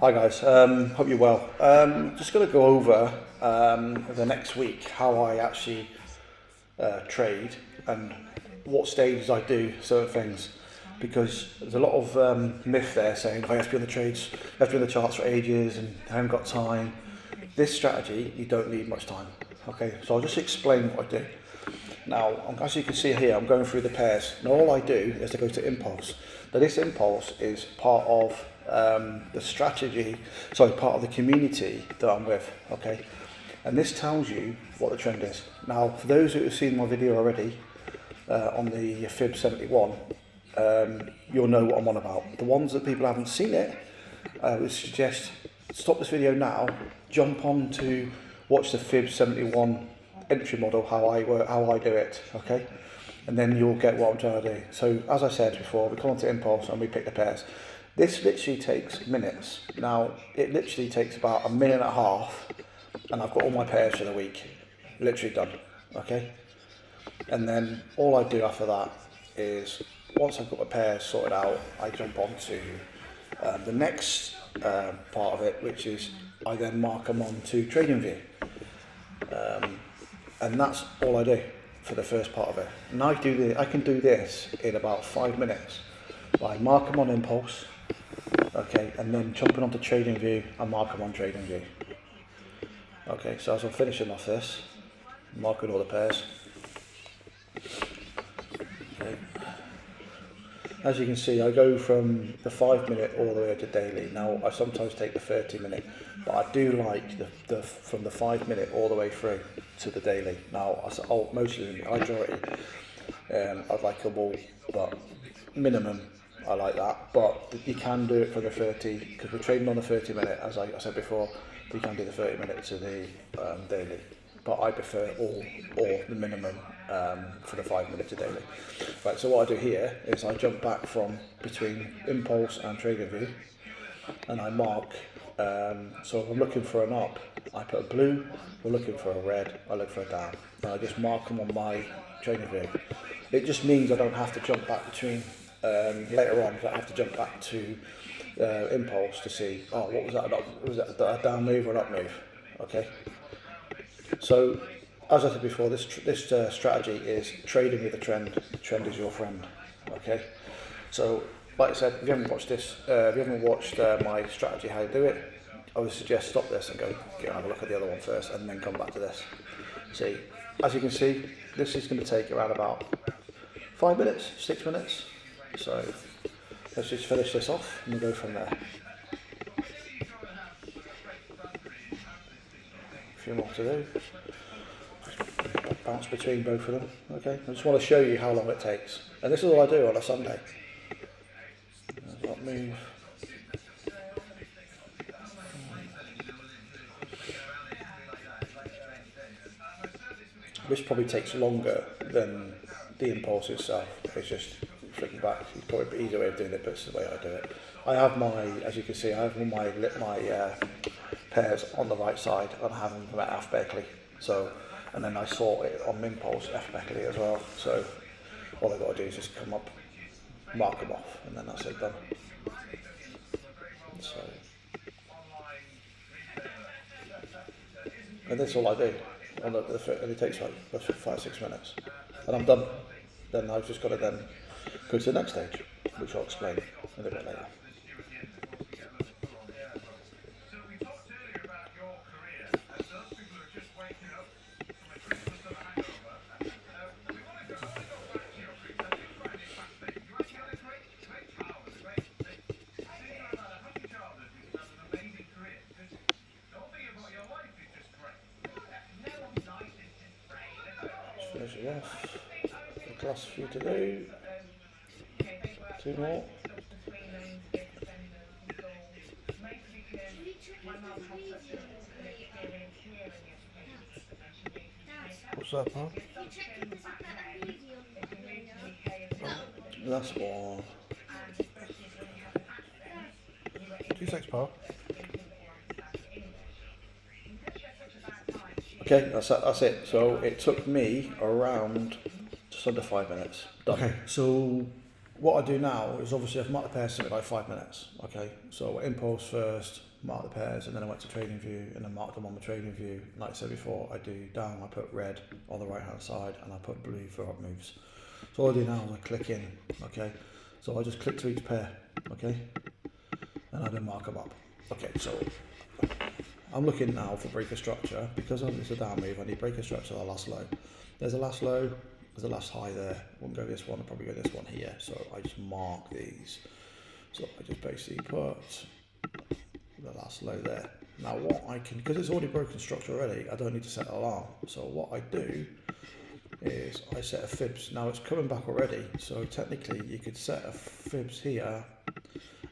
Hi guys, hope you're well. Just going to go over the next week how I actually trade and what stages I do certain things, because there's a lot of myth there saying I have to be on the trades, you have to be on the charts for ages and I haven't got time. This strategy, you don't need much time. Okay, so I'll just explain what I do. Now, as you can see here, I'm going through the pairs. Now all I do is to go to impulse. Now this impulse is part of the strategy, part of the community that I'm with, okay? And this tells you what the trend is. Now, for those who have seen my video already on the Fibs 71, you'll know what I'm on about. The ones that people haven't seen it, I would suggest stop this video now, jump on to watch the Fibs 71 entry model, how I do it, okay? And then you'll get what I'm trying to do. So, as I said before, we come onto impulse and we pick the pairs. This literally takes minutes. Now, it literally takes about a minute and a half, and I've got all my pairs for the week. Literally done, okay? And then all I do after that is, once I've got my pairs sorted out, I jump on to the next part of it, which is I then mark them on to TradingView. And that's all I do for the first part of it. And I can do this in about 5 minutes by mark them on impulse, okay, and then jumping onto TradingView and mark them on TradingView. Okay, so as I'm finishing off this, marking all the pairs. Okay. As you can see, I go from the 5 minute all the way to daily. Now, I sometimes take the 30-minute, but I do like the from the 5 minute all the way through to the daily. Now, mostly, majority, I'd like them all, but minimum, I like that. But you can do it for the 30, because we're trading on the 30-minute, as I said before. We can do the 30-minute to the daily, but I prefer all or the minimum for the 5 minute to daily. Right, so what I do here is I jump back from between impulse and TradingView, and I mark. So if I'm looking for an up, I put a blue. If I'm looking for a red, I look for a down. And I just mark them on my TradingView. It just means I don't have to jump back between later on. I have to jump back to impulse to see, what was that? Was that a down move or an up move? Okay. So, as I said before, this strategy is trading with the trend. The trend is your friend. Okay. So, like I said, if you haven't watched this, if you haven't watched my strategy, how to do it, I would suggest stop this and go and have a look at the other one first, and then come back to this. See, as you can see, this is going to take around about 5 minutes, 6 minutes. So, let's just finish this off and we'll go from there. A few more to do. Bounce between both of them. Okay, I just want to show you how long it takes. And this is all I do on a Sunday. Not move. This probably takes longer than the impulse itself. It's just flicking back. It's probably an easier way of doing it, but it's the way I do it. I have my, as you can see, I have all my pairs on the right side, and I have them alphabetically. So, and then I sort it on impulse alphabetically as well. So all I've got to do is just come up, mark them off, and then that's it done. So, and that's all I do. And it takes like 5-6 minutes, and I'm done. Then I've just got to then go to the next stage, which I'll explain a little bit later. Finish it off. The last few to do. 2 more. What's that, pal? Last one. 2 seconds, pal. Okay, that's it. So it took me around just under 5 minutes. Done. Okay, so what I do now is obviously I've marked the pair something like 5 minutes. Okay, so impulse first, mark the pairs, and then I went to trading view and then marked them on the trading view. Like I said before, I do down, I put red on the right hand side, and I put blue for up moves. So all I do now is I click in, okay? So I just click to each pair, okay? And I then mark them up. Okay, so I'm looking now for breaker structure. Because it's a down move, I need breaker structure, the last low. There's a last low, there's a last high there. I won't go this one, I'll probably go this one here. So I just mark these. So I just basically put the last low there. Now what I can, because it's already broken structure already, I don't need to set an alarm. So what I do is I set a Fibs. Now it's coming back already, so technically you could set a Fibs here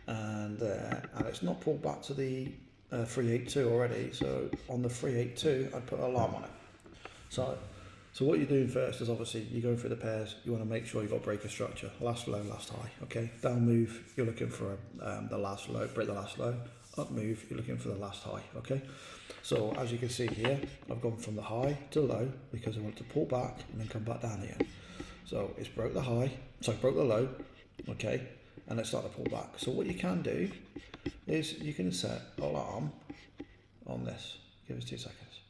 and there, and it's not pulled back to the 382 already. So on the 382 I'd put an alarm on it. So what you're doing first is obviously you're going through the pairs. You want to make sure you've got breaker structure, last low, last high. Okay, down move, you're looking for the last low, break the last low. Up move, you're looking for the last high. Okay, so as you can see here, I've gone from the high to low because I want to pull back and then come back down again. So it's broke the high, so broke the low, okay, and it's starting to pull back. So what you can do is you can set alarm on this. Give us 2 seconds.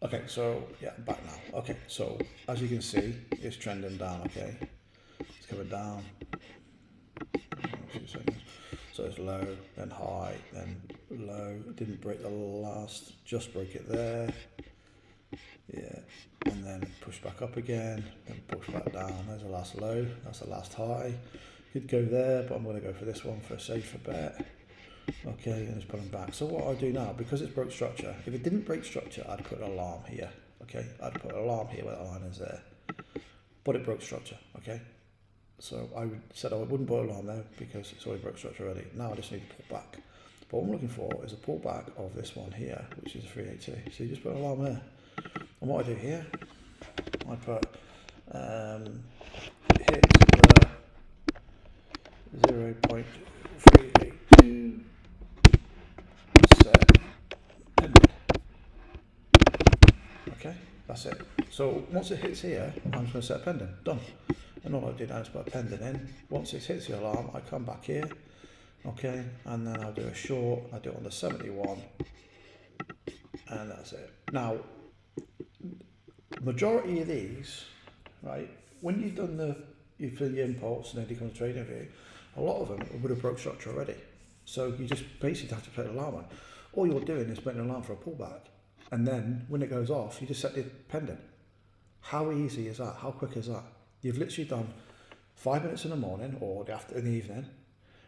Okay, so yeah, I'm back now. Okay, so as you can see, it's trending down, okay? It's coming down. 2 seconds. So it's low, then high, then low. Didn't break the last, just broke it there. Yeah, and then push back up again, then push back down. There's the last low, that's the last high. Could go there, but I'm going to go for this one for a safer bet. Okay, and it's pulling back. So what I do now, because it's broke structure, if it didn't break structure, I'd put an alarm here. Okay, I'd put an alarm here where the line is there. But it broke structure, okay? So I said I wouldn't put an alarm there because it's already broke structure already. Now I just need to pull back. But what I'm looking for is a pullback of this one here, which is a 382. So you just put an alarm there. And what I do here, I put hit the 0.382. Okay, that's it. So once it hits here, I'm just going to set a pending. Done. And all I do now is put a pending in. Once it hits the alarm, I come back here. Okay, and then I'll do a short. I do it on the 71, and that's it. Now, majority of these, right? When you've done you fill your imports and then you come to trading view, a lot of them would have broke structure already. So you just basically have to put an alarm on. All you're doing is putting an alarm for a pullback. And then when it goes off, you just set the pending. How easy is that? How quick is that? You've literally done 5 minutes in the morning or in the evening,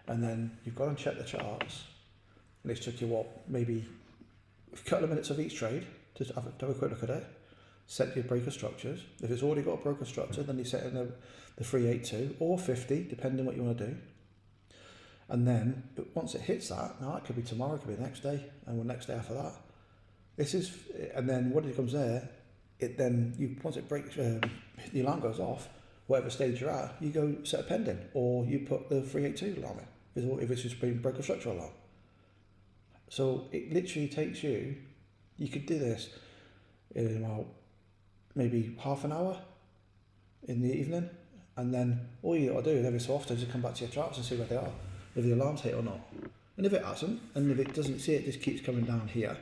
and then you've gone and checked the charts, and it's took you what, maybe a couple of minutes of each trade to have a quick look at it, set your breaker structures. If it's already got a broker structure, then you set in the 382 or 50, depending on what you want to do. And then once it hits that, now it could be tomorrow, it could be the next day, and the next day after that. And then when it comes there, once it breaks, the alarm goes off, whatever stage you're at, you go set a pending, or you put the 382 alarm in, if it's just been broker structure alarm. So it literally takes you could do this in about maybe half an hour in the evening, and then all you got to do is every so often just come back to your charts and see where they are, if the alarm's hit or not. And if it hasn't, and if it doesn't see it, just keeps coming down here.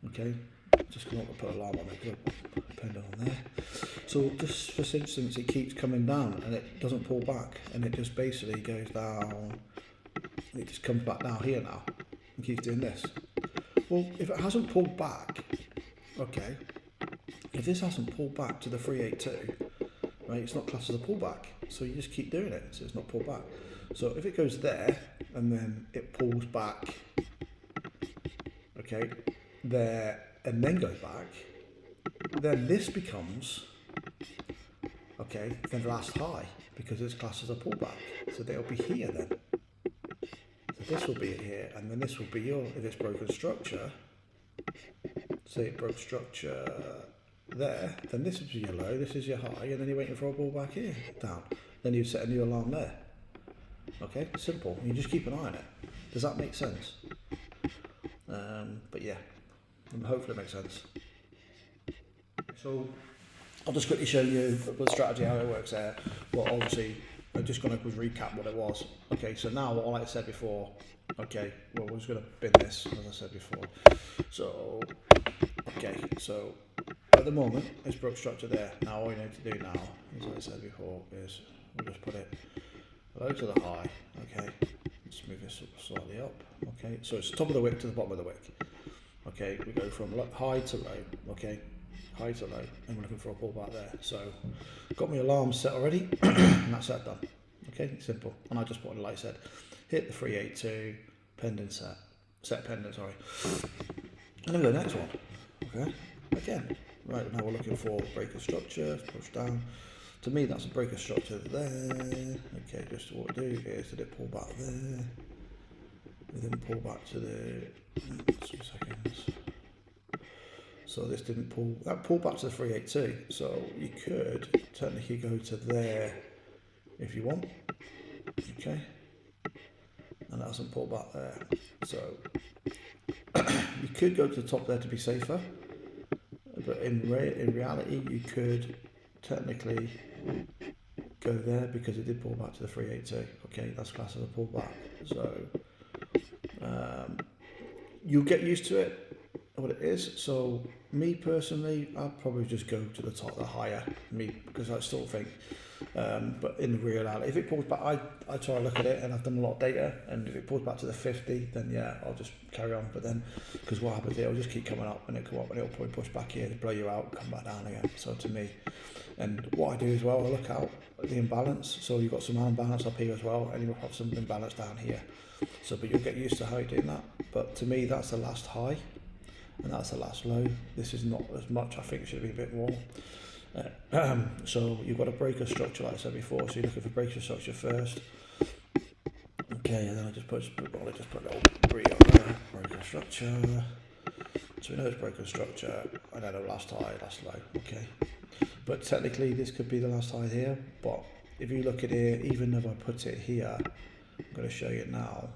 Okay, just come up and put an alarm on it because I'll put it on there. So just for instance, it keeps coming down and it doesn't pull back, and it just basically goes down. It just comes back down here now and keeps doing this. Well, if it hasn't pulled back, okay, if this hasn't pulled back to the 382, right, it's not classed as a pullback. So you just keep doing it, so it's not pulled back. So if it goes there and then it pulls back, okay, there and then goes back, then this becomes, okay, the last high because it's classed as a pullback. So they'll be here then. So this will be here, and then this will be if it's broken structure, say it broke structure there, then this is your low, this is your high, and then you're waiting for a pullback here, down. Then you set a new alarm there. Okay, simple. You just keep an eye on it. Does that make sense? But yeah, hopefully it makes sense. So I'll just quickly show you the strategy, how it works there. Well, obviously I'm just going to recap what it was. Okay, so now, like I said before, okay, well, we're just going to bin this, as I said before. So, okay, so at the moment, it's broke structure there. Now, all you need to do now, as I said before, is we'll just put it low to the high, okay, let's move this slightly up, okay, so it's top of the wick to the bottom of the wick, okay, we go from high to low, okay, high to low, and we're looking for a pullback there. So got my alarm set already, and that's that done, okay, simple. And I just put in, like I said, hit the 382, pending set pending, sorry, and then go to the next one, okay, again, right, now we're looking for breaker structure, push down. To me, that's a breaker structure there. Okay, just what we do is did it pull back there? We then pull back to the 2 seconds. So this didn't pull. That pulled back to the 382. So you could technically go to there if you want. Okay, and that doesn't pull back there. So you could go to the top there to be safer, but in reality, you could technically go there because it did pull back to the 382. Okay, that's classed as a pullback. So you'll get used to it, what it is. So me personally, I'd probably just go to the top, the higher, because I still think, but in reality, if it pulls back, I try to look at it, and I've done a lot of data, and if it pulls back to the 50, then yeah, I'll just carry on. But then, because what happens, it'll just keep coming up, and it'll come up, and it'll probably push back here to blow you out, come back down again. So to me, and what I do as well, I look out at the imbalance. So you've got some imbalance up here as well, and you'll have some imbalance down here. So, but you'll get used to how you're doing that. But to me, that's the last high, and that's the last low. This is not as much. I think it should be a bit more. So you've got a breaker structure, like I said before. So you're looking for breaker structure first. Okay, and then I just put a little breaker structure. So we know it's breaker structure. I know the last high, last low. Okay, but technically this could be the last high here. But if you look at it, even if I put it here, I'm going to show you now.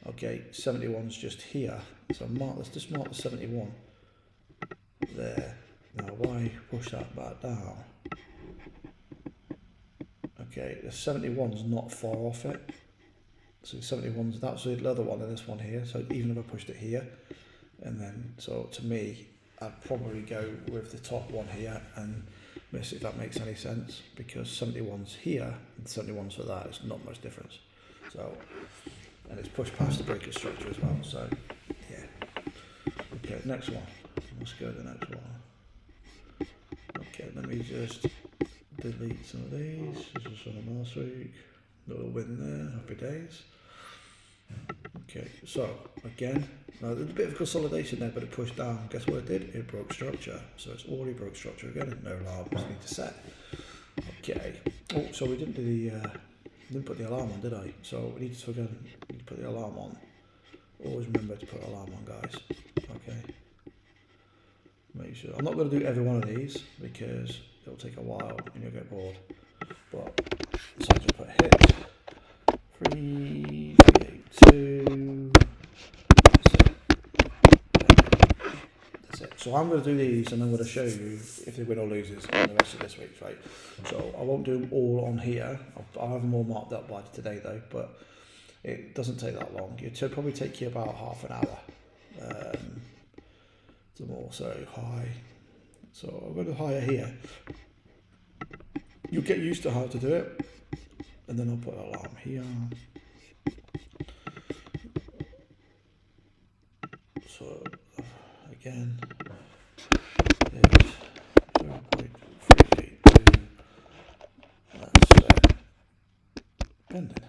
Okay, 71's just here. So let's just mark the 71 there. Now why push that back down? Okay, the 71's not far off it. So 71's, that's the other one and this one here. So even if I pushed it here, and then, so to me, I'd probably go with the top one here and miss if that makes any sense, because 71's here and 71's for that. It's not much difference. So, and it's pushed past the breaker structure as well. So yeah. Okay, next one. Let's go to the next one. Okay, let me just delete some of these. This was from last week. Little win there, happy days. Okay, so again, now there's a bit of consolidation there, but it pushed down. Guess what it did? It broke structure. So it's already broke structure again. No alarms need to set. Okay. Oh, so we didn't do the didn't put the alarm on, did I? So we need to put the alarm on. Always remember to put an alarm on, guys. Okay. Make sure. I'm not going to do every one of these because it'll take a while and you'll get bored. But so I just put hit 3, 2. That's it. So I'm going to do these and I'm going to show you if they win or loses in the rest of this week, right? So I won't do them all on here. I'll have them all marked up by today though, but it doesn't take that long. It'll probably take you about half an hour. Some more, so high. So I'll go to higher here. You'll get used to how to do it, and then I'll put an alarm here. So again, 0.382. That's pending.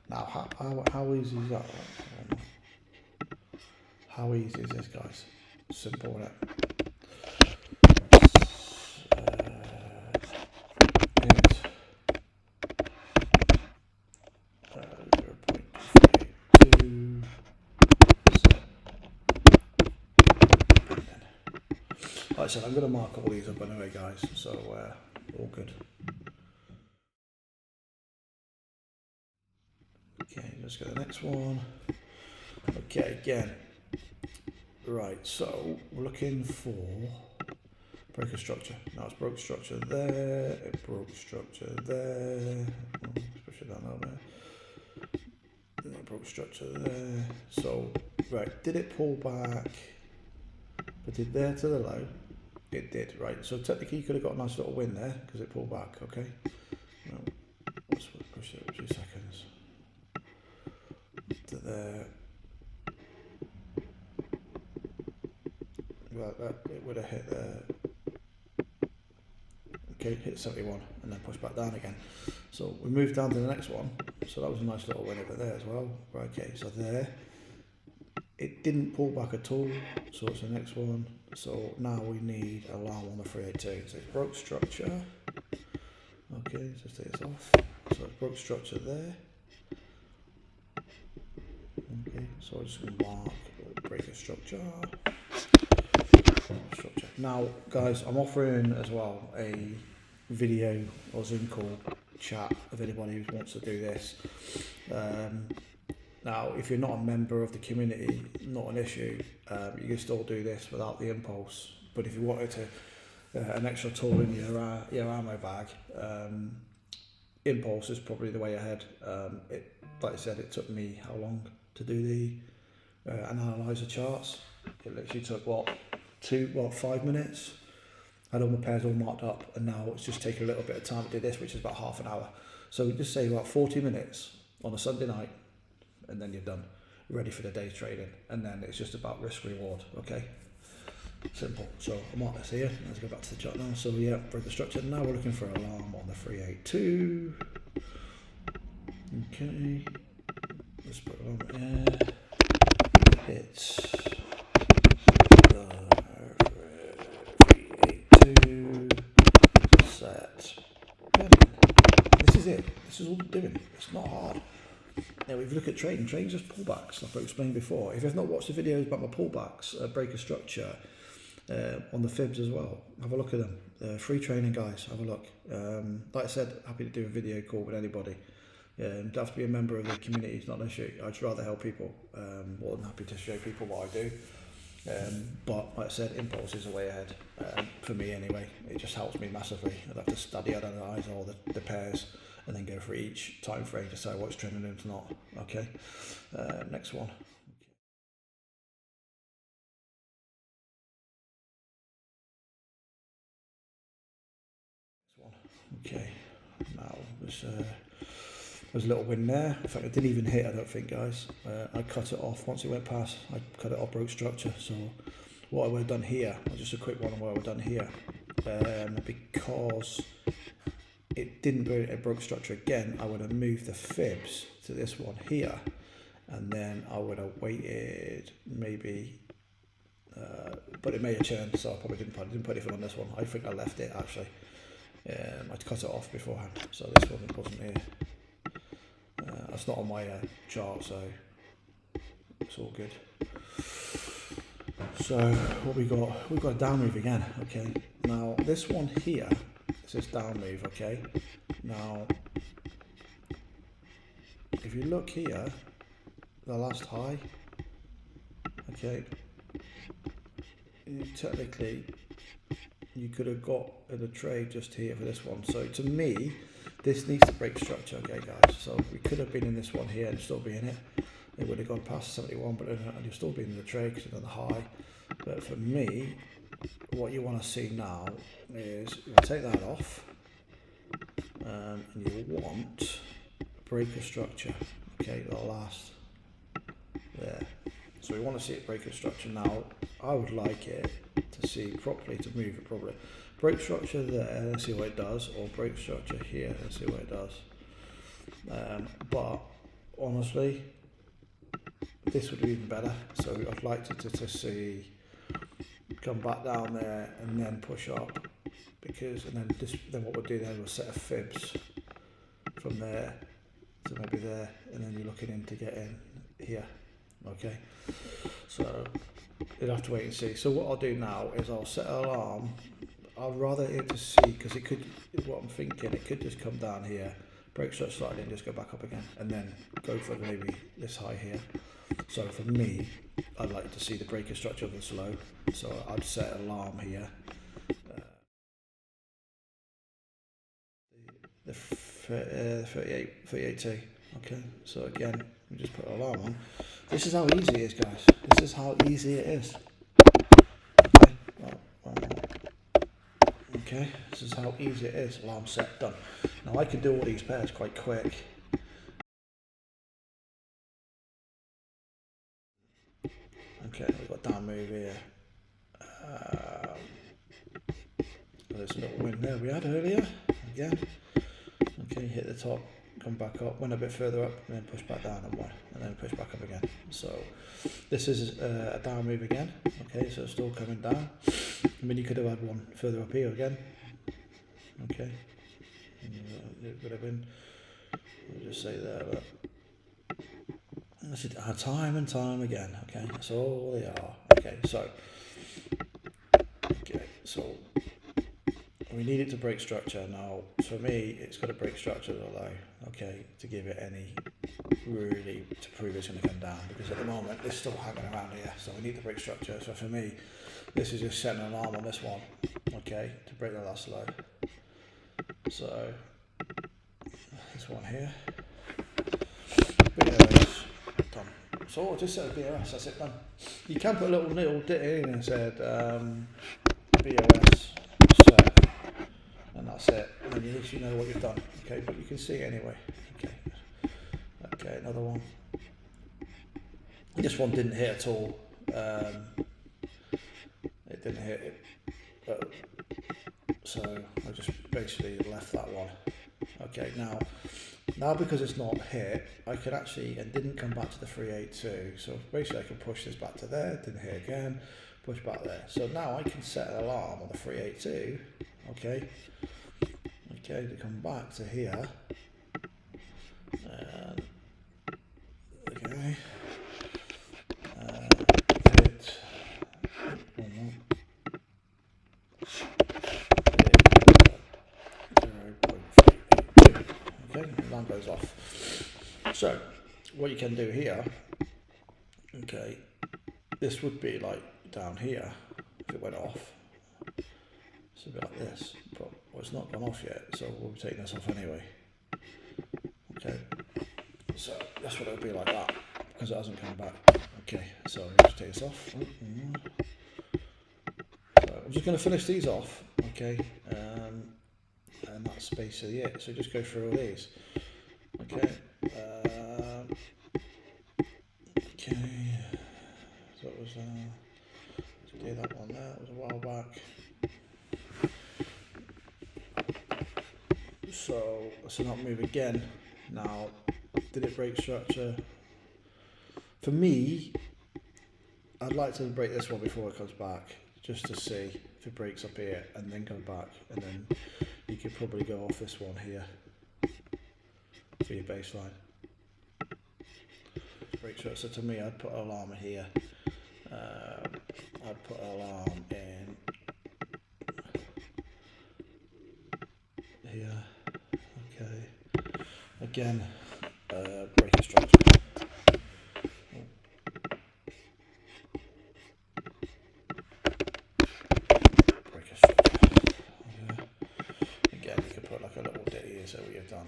Now, how easy is that? How easy is this, guys? Simple, isn't it? 0.32. Like I said, I'm going to mark all these up anyway, guys, so all good. Okay, let's go to the next one. Okay, again. Right, so we're looking for breaker structure. Now it's broke structure there, it broke structure there. Let's push it down a little bit. And it broke structure there. So, right, did it pull back? But did there to the low? It did, right. So technically you could have got a nice little win there because it pulled back, okay? Well, let's push it 2 seconds. To there. Well, it would have hit there. Okay, hit 71 and then push back down again. So we moved down to the next one. So that was a nice little win over there as well. Right, okay, so there. It didn't pull back at all, so it's the next one. So now we need alarm on the 382. So it's broke structure. Okay, so take this off. So it's broke structure there. Okay, so I'm just going to mark breaker structure. Now, guys, I'm offering as well a video or Zoom call chat if anybody who wants to do this. Now, if you're not a member of the community, not an issue. You can still do this without the impulse. But if you wanted to, an extra tool in your ammo bag, impulse is probably the way ahead. Like I said, it took me how long to do the analyze the charts? It literally took 5 minutes. I had all my pairs all marked up, and now it's just taking a little bit of time to do this, which is about half an hour. So just say about 40 minutes on a Sunday night, and then you're done, ready for the day's trading. And then it's just about risk reward, okay? Simple. So I'll mark this here. Let's go back to the chart now. So yeah, break the structure. Now we're looking for alarm on the 382. Okay. Let's put alarm there. It's the 382 set. This is it. This is all we're doing. It's not hard. Now, if you look at trading just pullbacks, like I explained before. If you've not watched the videos about my pullbacks, breaker structure, on the Fibs as well, have a look at them. Free training, guys, have a look. Like I said, happy to do a video call with anybody. Don't have to be a member of the community, it's not an issue. I'd rather help people. More than happy to show people what I do. But like I said, impulse is a way ahead, for me anyway. It just helps me massively. I'd have to study, I'd analyse all the pairs and then go for each time frame to decide what's trending and what's not. Okay, next one. Okay, now there's a little win there. In fact, it didn't even hit, I don't think, guys. I cut it off once it went past. I cut it off, broke structure. So what I would have done here, just a quick one on what I would have done here, because it didn't break, it broke structure again, I would have moved the Fibs to this one here, and then I would have waited maybe, but it may have churned, so I probably didn't put anything on this one. I think I left it actually. I'd cut it off beforehand, so this one wasn't here. That's not on my chart, so it's all good. So what we got? We've got a down move again. Okay. Now this one here, this is down move. Okay. Now if you look here, the last high. Okay. Technically, you could have got in a trade just here for this one. So to me, this needs to break structure, okay, guys. So we could have been in this one here and still be in it. It would have gone past 71, but you'll still be in the trade because it's on the high. But for me, what you want to see now is you want to take that off, and you want breaker structure, okay, the last there. So we want to see it break a structure now. I would like it to see properly, to move it properly. Break structure there, let's see what it does, or break structure here, let's see what it does. But honestly, this would be even better. So I'd like to see come back down there and then push up, because then what we'll do then, we'll set a Fibs from there to maybe there, and then you're looking in to get in here. Okay, so you'll have to wait and see. So what I'll do now is I'll set an alarm. I'd rather it to see, because it could, what I'm thinking, it could just come down here, break structure slightly and just go back up again, and then go for maybe this high here. So for me, I'd like to see the breaker structure of this low. So I'd set an alarm here. 38T. Okay, so again, we just put an alarm on. This is how easy it is, guys. This is how easy it is. Okay, okay, this is how easy it is. Alarm set, done. Now I can do all these pairs quite quick. Okay, we've got down move here. There's a little win there we had earlier. Again. Okay, hit the top, come back up, went a bit further up, and then push back down and one, and then push back up again. So this is a down move again. Okay, so it's still coming down. I mean, you could have had one further up here again. Okay, it could have been. I'll just say there, but this is time and time again. Okay, that's all they are. Okay, so we need it to break structure. Now, for me, it's got to break structure although, okay, to give it any really to prove it's going to come down, because at the moment it's still hanging around here, so we need to break structure. So for me, this is just setting an alarm on this one, okay, to break the last low. So this one here, BRS, done. So I'll just set a BRS, that's it, done. You can put a little dit in and said BRS set. And that's it, and then at least you know what you've done. Okay, but you can see it anyway. Okay, another one. This one didn't hit at all. It didn't hit it, but so I just basically left that one. Okay, now because it's not hit, I could actually, and didn't come back to the 382. So basically, I can push this back to there. Didn't hit again. Push back there. So now I can set an alarm on the 382. Okay, to come back to here, and okay, hit, okay, alarm goes off. So what you can do here, okay, this would be like down here if it went off. It's a bit like this, but it's not gone off yet, so we'll be taking this off anyway. Okay, so that's what it would be like that, because it hasn't come back. Okay, so we'll just take this off. So I'm just going to finish these off, okay, and that's basically it. So just go through all these. Okay, okay, so it was, let's do that one there, that was a while back. So let's not move again. Now, did it break structure? For me, I'd like to break this one before it comes back, just to see if it breaks up here and then go back, and then you could probably go off this one here for your baseline. Break structure. So to me, I'd put an alarm here. I'd put an alarm in here. Okay. Again, break a structure. Break a structure. Okay. Again, you could put like a little dit here, so we have done.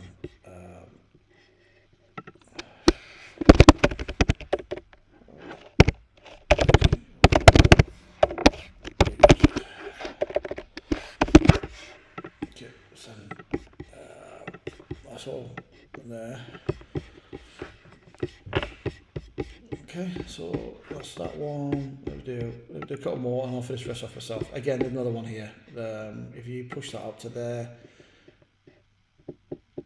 That's all there. Okay, so that's that one. We'll do a couple more and I'll finish the rest off myself. Again, there's another one here. If you push that up to there,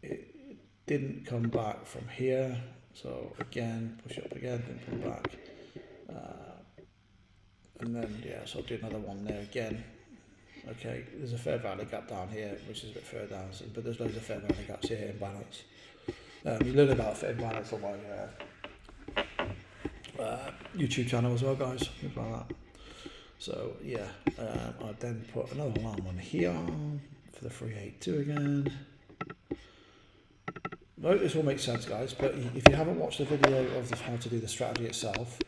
it didn't come back from here. So again, push it up again, didn't come back. And then, yeah, so I'll do another one there again. Okay, there's a fair value gap down here, which is a bit further down, but there's loads of fair value gaps here in balance. You learn about fair balance on my YouTube channel as well, guys, things like that. So yeah, I'll then put another alarm on here for the 382 again. I hope this all makes sense, guys, but if you haven't watched the video of how to do the strategy itself,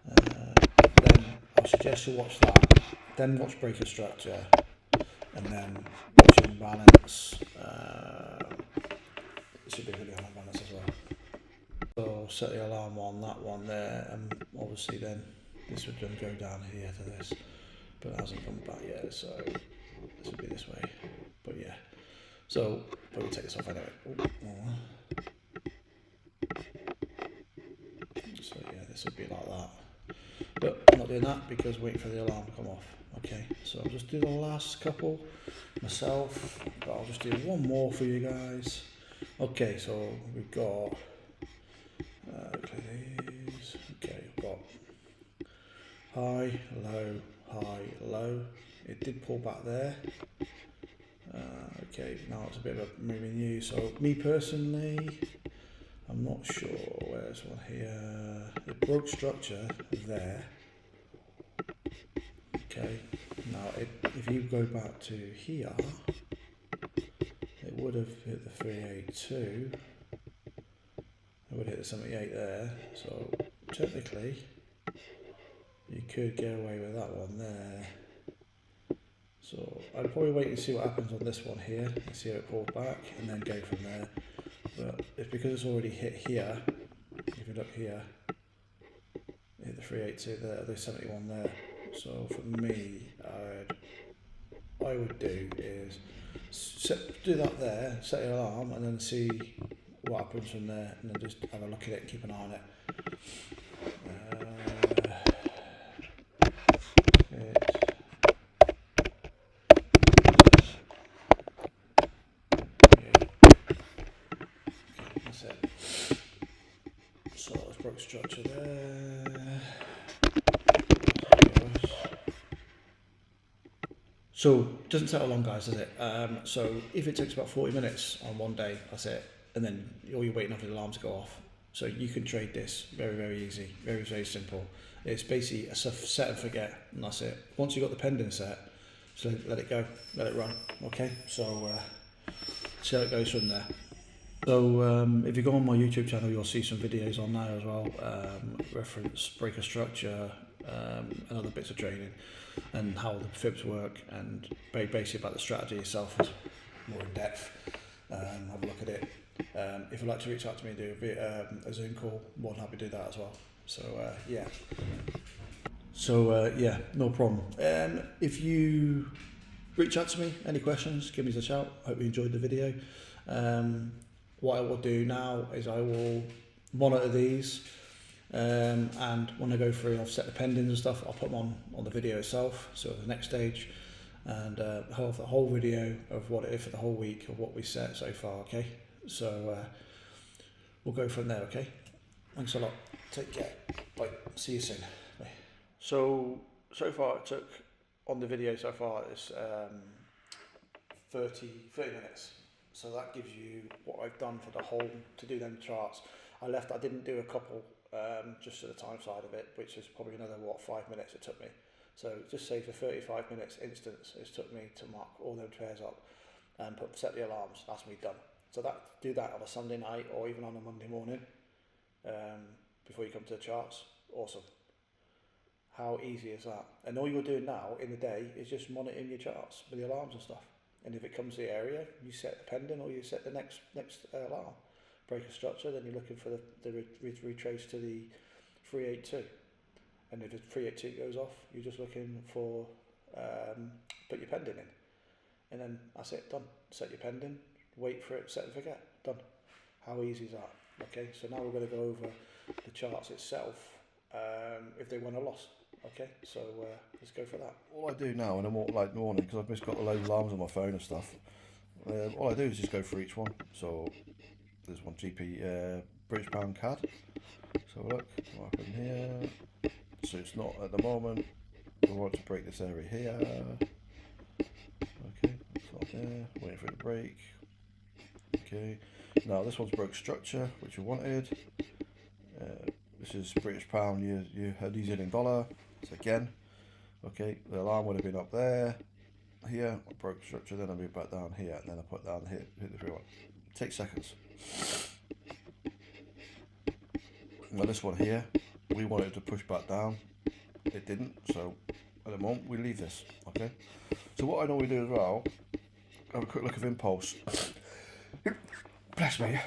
then I suggest you watch that, then watch breaker structure, and then watch imbalance, should be really hard on this as well. So set the alarm on that one there, and obviously then this would then go down here to this, but it hasn't come back yet, so this would be this way. But yeah, so we'll take this off anyway. So yeah, this would be like that. But I'm not doing that because waiting for the alarm to come off. Okay, so I'll just do the last couple myself, but I'll just do one more for you guys. Okay, so we've got these. Okay, we've got high, low. It did pull back there. Okay, now it's a bit of a moving you. So me personally, I'm not sure. Where's one here? It broke structure there. Okay, now if you go back to here, it would have hit the 382. It would hit the 78 there. So technically, you could get away with that one there. So I'd probably wait and see what happens on this one here, and see how it pulls back, and then go from there. But it's because it's already hit here. If you look here, it hit the 382 there, the 71 there. So for me, what I would do is do that there, set the alarm, and then see what happens from there, and then just have a look at it and keep an eye on it. That's it. So let's broke structure there. So it doesn't take long, guys, does it? So if it takes about 40 minutes on one day, that's it. And then all you're waiting for the alarm to go off. So you can trade this very, very easy, very, very simple. It's basically a set and forget, and that's it. Once you've got the pending set, so let it go, let it run. Okay, so see how it goes from there. So if you go on my YouTube channel, you'll see some videos on there as well, reference breaker structure, and other bits of trading, and how the fibs work, and very basically about the strategy itself is more in depth. Have a look at it. If you'd like to reach out to me and do a Zoom call, more than happy to do that as well. So yeah. So yeah, no problem. If you reach out to me, any questions, give me a shout. Hope you enjoyed the video. What I will do now is I will monitor these, and when I go through, I've set the pendings and stuff. I'll put them on the video itself. So the next stage, and have the whole video of what it is for the whole week of what we set so far. Okay, so we'll go from there. Okay, thanks a lot. Take care. Bye. See you soon. Bye. So far it took on the video so far is 30 minutes. So that gives you what I've done for the whole, to do them charts. I didn't do a couple, just for the time side of it, which is probably another, 5 minutes it took me. So just say for 35 minutes instance, it took me to mark all them pairs up and set the alarms. That's me done. So do that on a Sunday night or even on a Monday morning, before you come to the charts. Awesome. How easy is that? And all you're doing now in the day is just monitoring your charts with the alarms and stuff. And if it comes to the area, you set the pending or you set the next alarm. Breaker structure, then you're looking for the retrace to the 382. And if the 382 goes off, you're just looking for, put your pending in. And then that's it, done. Set your pending, wait for it, set and forget, done. How easy is that? Okay, so now we're going to go over the charts itself, if they won or lost. Okay, so let's go for that. All I do now in the morning, because I've just got a load of alarms on my phone and stuff, all I do is just go for each one. So there's one GP British Pound CAD. So look, what happened here? So it's not at the moment. We want to break this area here. Okay, it's not there. Waiting for it to break. Okay, now this one's broke structure, which we wanted. This is British Pound, New Zealand dollar. So again, okay, the alarm would have been up there, here, I broke structure, then I moved back down here, and then I put down here, hit the 3-1. Takes seconds. Now this one here, we wanted to push back down, it didn't, so at the moment we leave this, okay? So what I normally do as well, have a quick look of impulse. Bless me.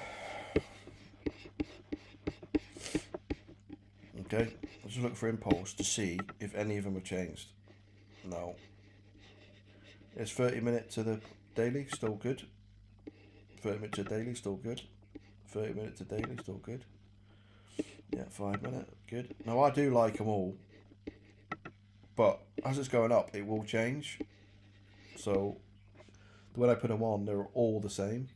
Okay, I'll just look for impulse to see if any of them have changed. No. It's 30 minute to the daily, still good. 30 minute to daily, still good. 30 minute to daily, still good. Yeah, 5 minute, good. Now I do like them all, but as it's going up, it will change. So when I put them on, they're all the same,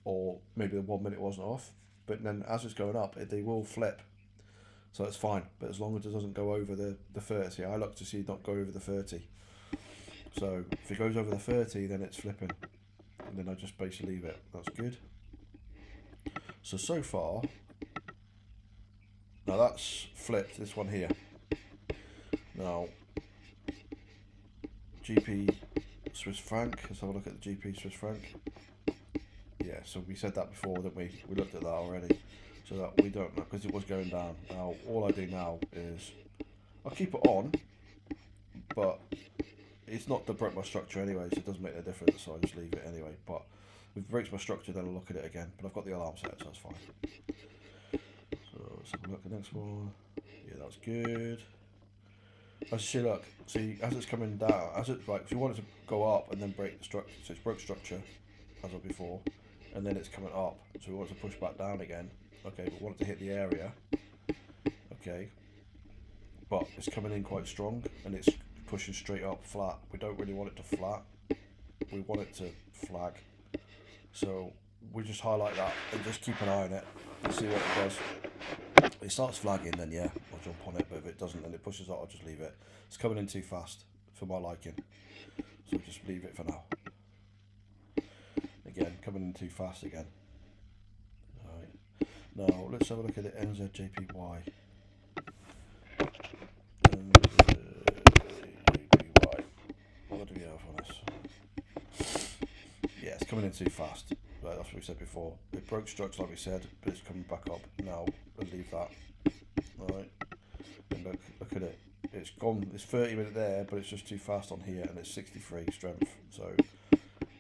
or maybe the 1 minute wasn't off. But then as it's going up, they will flip. So it's fine, but as long as it doesn't go over the 30, I look to see it not go over the 30. So if it goes over the 30, then it's flipping. And then I just basically leave it. That's good. So far, now that's flipped, this one here. Now, GP Swiss franc, let's have a look at the GP Swiss franc. Yeah, so we said that before, didn't we? We looked at that already. So that we don't know, because it was going down. Now, all I do now is, I'll keep it on, but it's not to break my structure anyway, so it doesn't make a difference, so I just leave it anyway. But if it breaks my structure, then I'll look at it again. But I've got the alarm set, so that's fine. So let's have a look at the next one. Yeah, that's good. As you see, look, see, as it's coming down, as it's like, if you want it to go up and then break the structure, so it's broke structure, as of before, and then it's coming up, so we want to push back down again. Okay, but we want it to hit the area. Okay, but it's coming in quite strong, and it's pushing straight up flat. We don't really want it to flat. We want it to flag. So we just highlight that and just keep an eye on it and see what it does. If it starts flagging, then yeah, I'll jump on it. But if it doesn't, and it pushes up, I'll just leave it. It's coming in too fast for my liking, so just leave it for now. Again, coming in too fast again. Alright. Now let's have a look at the NZJPY. NZJPY. What do we have on this? Yeah, it's coming in too fast. Right, that's what we said before. It broke structure like we said, but it's coming back up. Now we'll leave that. Alright. And look at it. It's gone, it's 30 minute there, but it's just too fast on here, and it's 63 strength. So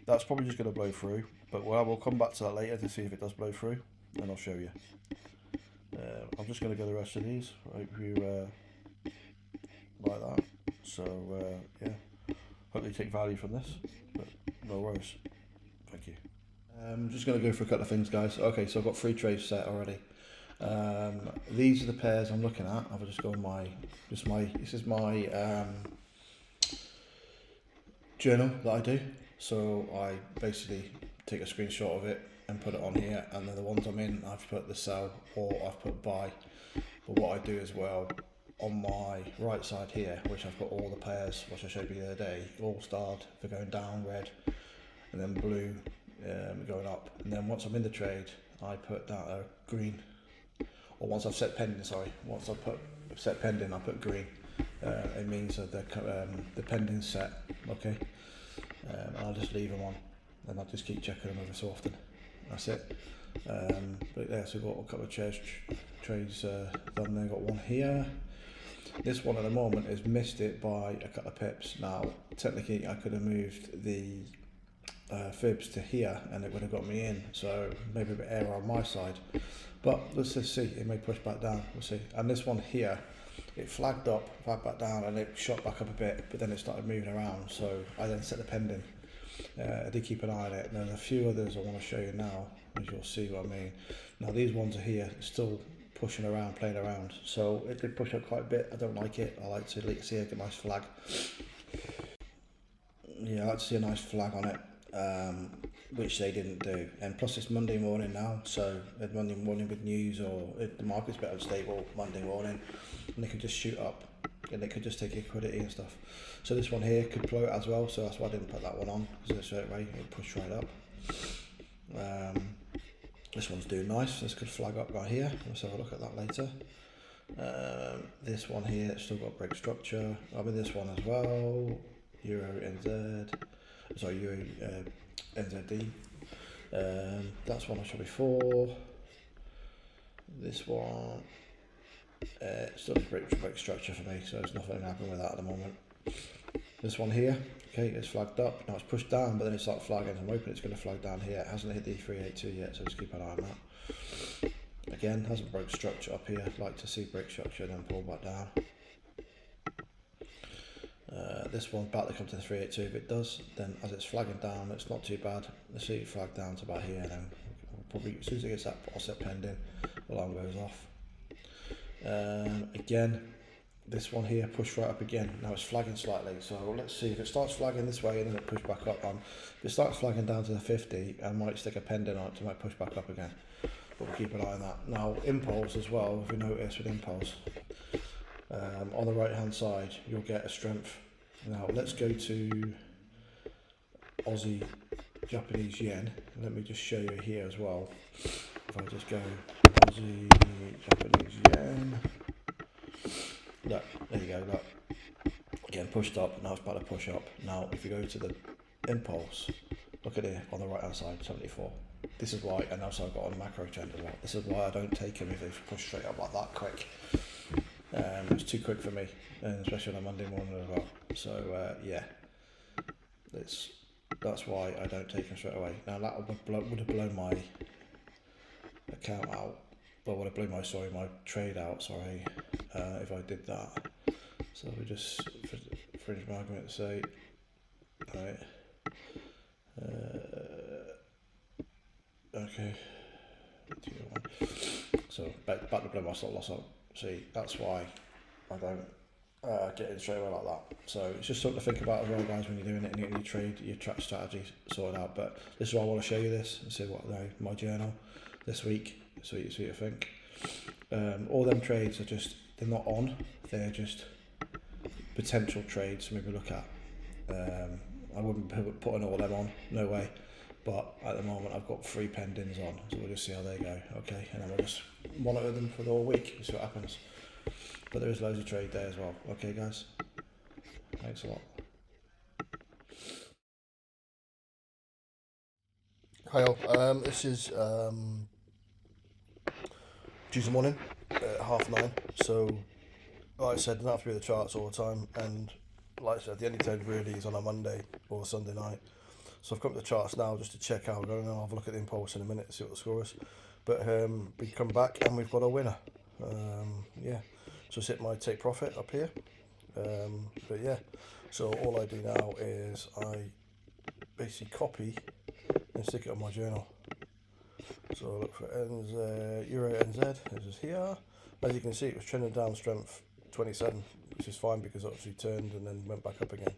that's probably just going to blow through. But we'll come back to that later to see if it does blow through, and I'll show you. I'm just going to go the rest of these. I hope you like that. So yeah, hope you take value from this. But no worries. Thank you. I'm just going to go for a couple of things, guys. Okay, so I've got 3 trades set already. These are the pairs I'm looking at. I've just got this is my journal that I do. So I basically take a screenshot of it and put it on here, and then the ones I'm in, I've put the sell or I've put buy. But what I do as well, on my right side here, which I've got all the pairs, which I showed you the other day, all starred for going down, red, and then blue going up. And then once I'm in the trade, I put down green. Or once I've set pending, once I've set pending, I put green. It means that the pending's set, okay? And I'll just leave them on, and I'll just keep checking them every so often. That's it. But yeah, so we've got a couple of trades done there. Got one here. This one at the moment has missed it by a couple of pips. Now, technically, I could have moved the Fibs to here, and it would have got me in. So maybe a bit error on my side. But let's just see. It may push back down. We'll see. And this one here, it flagged back down, and it shot back up a bit, but then it started moving around. So I then set the pending. I did keep an eye on it. And there's a few others I want to show you now, as you'll see what I mean. Now these ones are here, still pushing around, playing around. So it did push up quite a bit. I don't like it. I like to see a nice flag. Yeah, I like to see a nice flag on it, which they didn't do. And plus it's Monday morning now, so Monday morning with news, or if the market's better stable Monday morning, and they could just shoot up, and they could just take liquidity and stuff. So this one here could float as well, so that's why I didn't put that one on, because straight away it pushed right up. This one's doing nice. This could flag up right here. Let's have a look at that later. This one here, it's still got break structure. I'll be this one as well. Euro NZ, sorry, Euro NZD. That's one I showed before. This one, still a break structure for me, so there's nothing happening with that at the moment. This one here, okay, it's flagged up. Now it's pushed down, but then it starts flagging. I'm hoping it's going to flag down here. It hasn't hit the 382 yet, so just keep an eye on Again, hasn't broke structure up here. I'd like to see break structure and then pull back down. This one's about to come to the 382. If it does, then as it's flagging down, it's not too bad. Let's see it flag down to about here, then we'll probably, as soon as it gets that offset pending, alarm goes off. Again, this one here, push right up again. Now it's flagging slightly, so let's see if it starts flagging this way and then it push back up. If it starts flagging down to the 50, I might stick a pending on it to might push back up again. But we'll keep an eye on that. Now impulse as well, if you notice with impulse, on the right hand side you'll get a strength. Now let's go to Aussie Japanese yen. Let me just show you here as well. If I just go Aussie Japanese yen, look, there you go, look, again pushed up, now it's about to push up. Now if you go to the impulse, look at it on the right hand side, 74. This is why, and also I've got on macro trend as well, this is why I don't take them if they push straight up like that quick. It's too quick for me, and especially on a Monday morning as well. So yeah, that's why I don't take them straight away. Now that would have blown my account out, but would have blown my trade out. Sorry, if I did that. So we just for argument's sake, right? Okay. So back to blow my stop loss up. See, that's why I don't get in straight away like that. So it's just something to think about as well, guys, when you're doing it and getting your trade, your track strategy sorted out. But this is why I want to show you this and see what my journal this week. So you see what you think. All them trades are just, they're not on. They're just potential trades to maybe look at. I wouldn't be putting all them on, no way. But at the moment I've got 3 pendings on, so we'll just see how they go. Okay, and then we'll just monitor them for the whole week and see what happens. But there is loads of trade there as well. Okay guys, thanks a lot. Hi all, this is Tuesday morning at 9:30. So like I said, don't have to be the charts all the time, and like I said, the only trade really is on a Monday or a Sunday night. So I've come to the charts now just to check how we're going, and I'll have a look at the impulse in a minute to see what the score is. But we come back and we've got a winner. Yeah, so it's hit my take profit up here. But yeah, so all I do now is I basically copy and stick it on my journal. So look for NZ, Euro NZ, this is here. As you can see, it was trending down strength 27, which is fine because it obviously turned and then went back up again.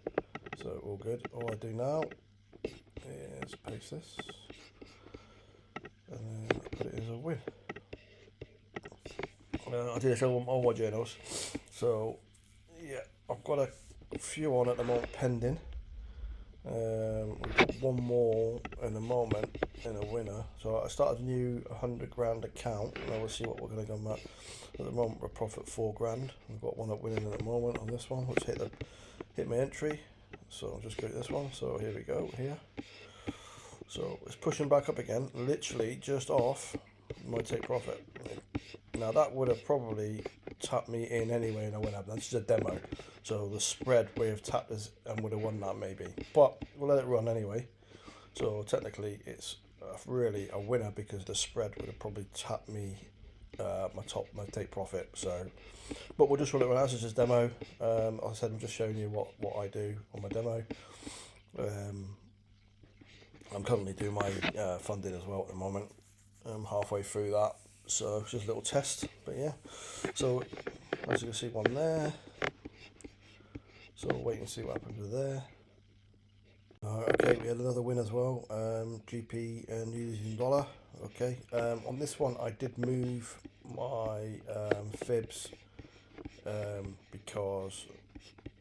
So all good. All I do now is paste this and then put it as a win. I did show all my journals. So yeah, I've got a few on at the moment pending. We've got one more in the moment in a winner. So I started a new 100 grand account, and I will see what we're going to go at. At the moment we're profit 4 grand. We've got one up winning at the moment on this one, which hit my entry. So I'll just go to this one. So here we go here. So it's pushing back up again, literally just off my take profit. Now that would have probably tapped me in anyway in a winner. That's just a demo. So the spread would have tapped us and would have won that maybe. But we'll let it run anyway. So technically it's really a winner because the spread would have probably tapped me my take profit. So, but we'll just run it run as it's just demo. Like I said, I'm just showing you what I do on my demo. I'm currently doing my funding as well at the moment. I'm halfway through that, so it's just a little test. But yeah, so as you can see, one there. So we'll wait and see what happens with there. Okay, we had another win as well. GP and New Zealand dollar. Okay, on this one I did move my Fibs because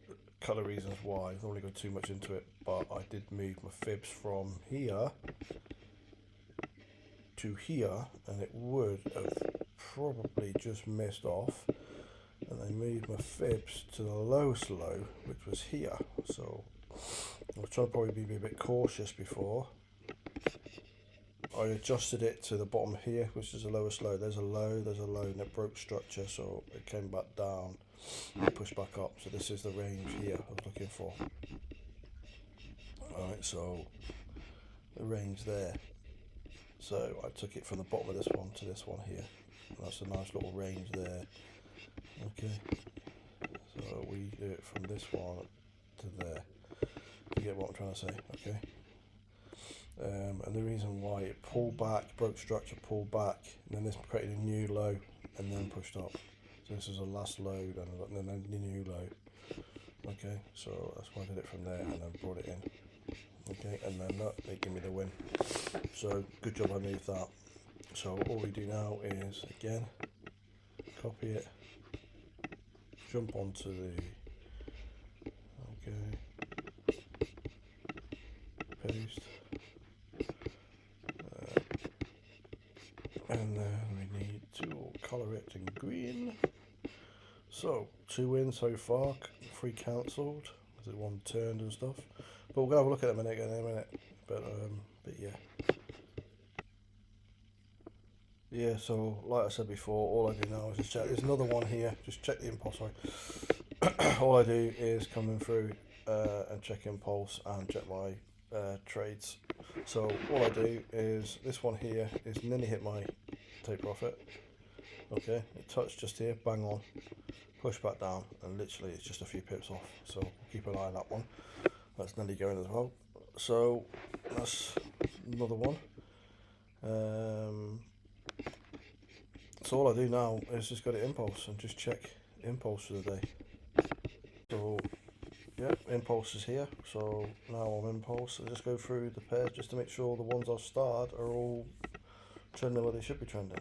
a couple of reasons why. I've not really got too much into it, but I did move my Fibs from here to here, and it would have probably just missed off, and I moved my Fibs to the lowest low, which was here. So I was trying to probably be a bit cautious before. I adjusted it to the bottom here, which is the lowest low. There's a low, and it broke structure, so it came back down and pushed back up. So this is the range here I was looking for. Alright, so the range there. So I took it from the bottom of this one to this one here. That's a nice little range there. Okay, so we do it from this one to there. You get what I'm trying to say, okay? And the reason why it pulled back, broke structure, pulled back, and then this created a new low, and then pushed up. So this is a last low, and then a new low. Okay, so that's why I did it from there, and then brought it in. Okay, and then that, they give me the win. So good job I moved that. So all we do now is, again, copy it, jump onto the, okay, paste, and then we need to colour it in green. So 2 wins so far, 3 cancelled, because it 1 turned and stuff. But we're gonna have a look at it in a minute. But yeah. Yeah, so like I said before, all I do now is just check. There's another one here. Just check the impulse. Sorry. All I do is come in through and check impulse and check my trades. So all I do is this one here is nearly hit my take profit. Okay, it touched just here, bang on, push back down, and literally it's just a few pips off. So keep an eye on that one. That's nearly going as well. So that's another one. So all I do now is just go to impulse and just check impulse for the day. So yeah, impulse is here. So now I'm impulse. I just go through the pairs just to make sure the ones I've starred are all trending where they should be trending,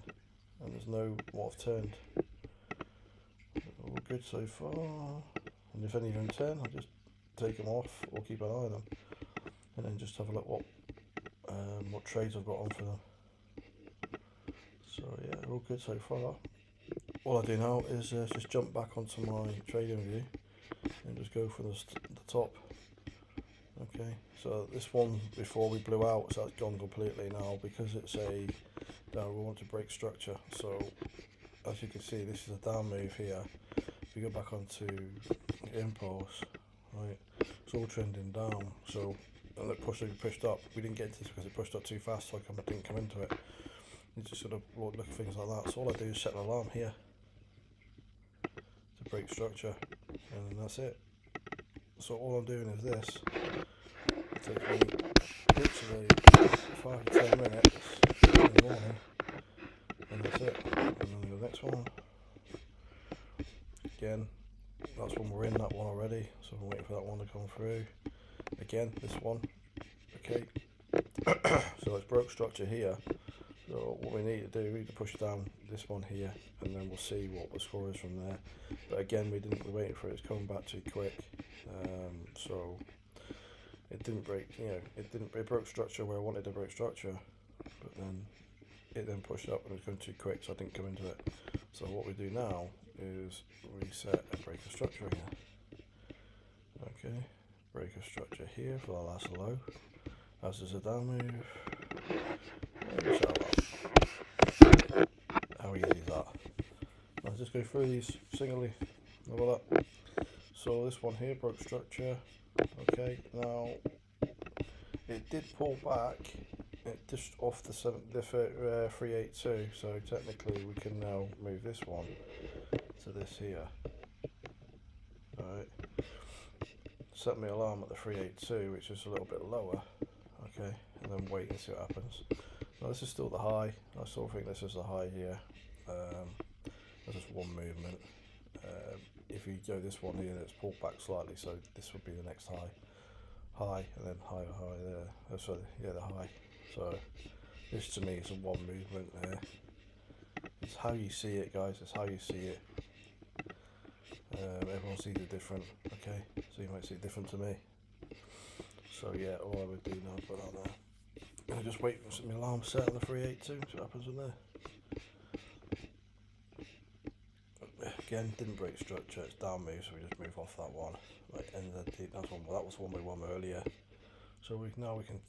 and there's no what have turned. All good so far. And if any of them turn, I just take them off or keep an eye on them, and then just have a look what trades I've got on for them. So yeah, all good so far. All I do now is just jump back onto my trading view and just go for the top. Okay, so this one before we blew out, so that's gone completely now because it's we want to break structure. So as you can see, this is a down move here. If you go back onto impulse, right, it's all trending down. So and it pushed up. We didn't get into this because it pushed up too fast, so I didn't come into it. You just sort of look at things like that. So all I do is set an alarm here to break structure, and then that's it. So all I'm doing is this. It takes me literally 5 to 10 minutes in the morning, and that's it. And then the next one. Again, that's when we're in that one already, so I'm waiting for that one to come through. Again, this one. Okay. So it's broke structure here. So what we need to do, we need to push down this one here, and then we'll see what the score is from there. But again, we're waiting for it. It's coming back too quick. So it didn't break. It broke structure where I wanted to break structure, but then it pushed up and it was going too quick, so I didn't come into it. So what we do now is reset and break a structure here. Okay, break a structure here for the last low. As there's a down move. How easy is that? I'll just go through these singly. Have a look. So this one here broke structure. Okay, now it did pull back. It just off the 382. So technically we can now move this one to this here. Alright. Set my alarm at the 382, which is a little bit lower. Okay, and then wait and see what happens. Now this is still the high. I still think this is the high here. That's just one movement. If you go this one here, it's pulled back slightly, so this would be the next high, and then higher high there. Sorry, yeah, the high. So this to me is a one movement there. It's how you see it, guys. It's how you see it. Everyone sees it different. Okay, so you might see it different to me. So yeah, all I would do now is put that there. And I just wait for my alarm set on the 382, see what happens in there. Again, didn't break structure, it's down move, so we just move off that one. Right, and that was one we won earlier. So now we can,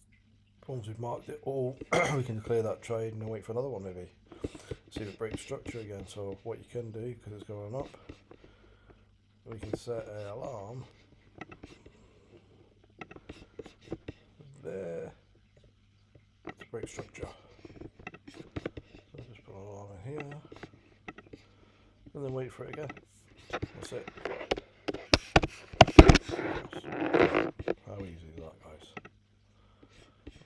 once we've marked it all, we can clear that trade and then wait for another one maybe. See if it breaks structure again. So what you can do, because it's going up, we can set an alarm there to break structure. So just put an alarm here, and then wait for it again. That's it. How easy is that, guys?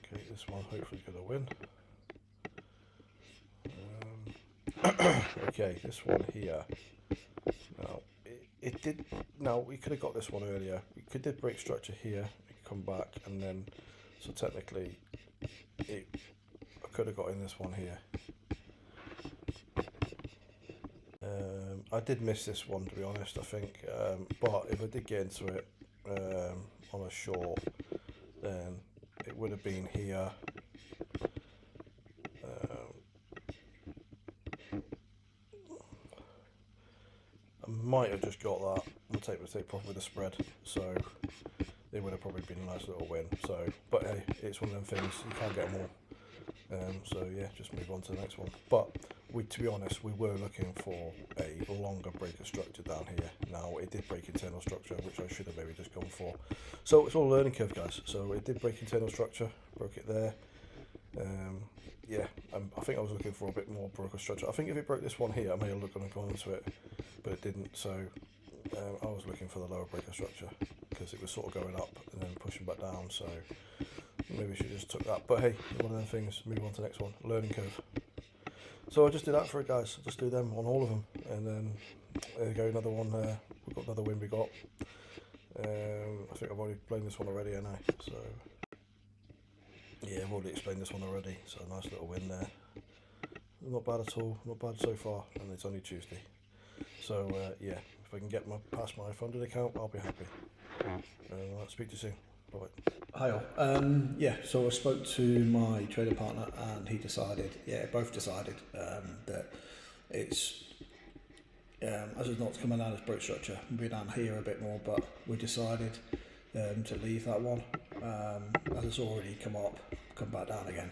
Okay, this one hopefully going to win. Okay, this one here. Now, it did. Now we could have got this one earlier. We could did break structure here. We could come back and then. So technically, I could have got in this one here. I did miss this one, to be honest, I think. But if I did get into it on a short, then it would have been here. I might have just got that mistake profit with the spread, so it would have probably been a nice little win. So, but hey, it's one of them things, you can't get them all. So yeah, just move on to the next one. But to be honest, we were looking for a longer breaker structure down here. Now it did break internal structure, which I should have maybe just gone for. So it's all a learning curve, guys. So it did break internal structure, broke it there. Yeah, I think I was looking for a bit more broker structure. I think if it broke this one here, I may have looked and gone into it, but it didn't. So I was looking for the lower breaker structure because it was sort of going up and then pushing back down. So maybe we should just took that. But hey, one of them things. Move on to the next one. Learning curve. So I just did that for it, guys. Just do them on all of them, and then there you go. Another one. We've got another win. We got. I think I've already explained this one already, haven't I? So yeah, I've already explained this one already. So a nice little win there. Not bad at all. Not bad so far, and it's only Tuesday. So yeah, if I can get past my funded account, I'll be happy. Speak to you soon. Bye. Hi all. Yeah, so I spoke to my trading partner and he decided, both decided that it's, as it's not coming down as broke structure, we'll be down here a bit more, but we decided to leave that one, as it's already come back down again.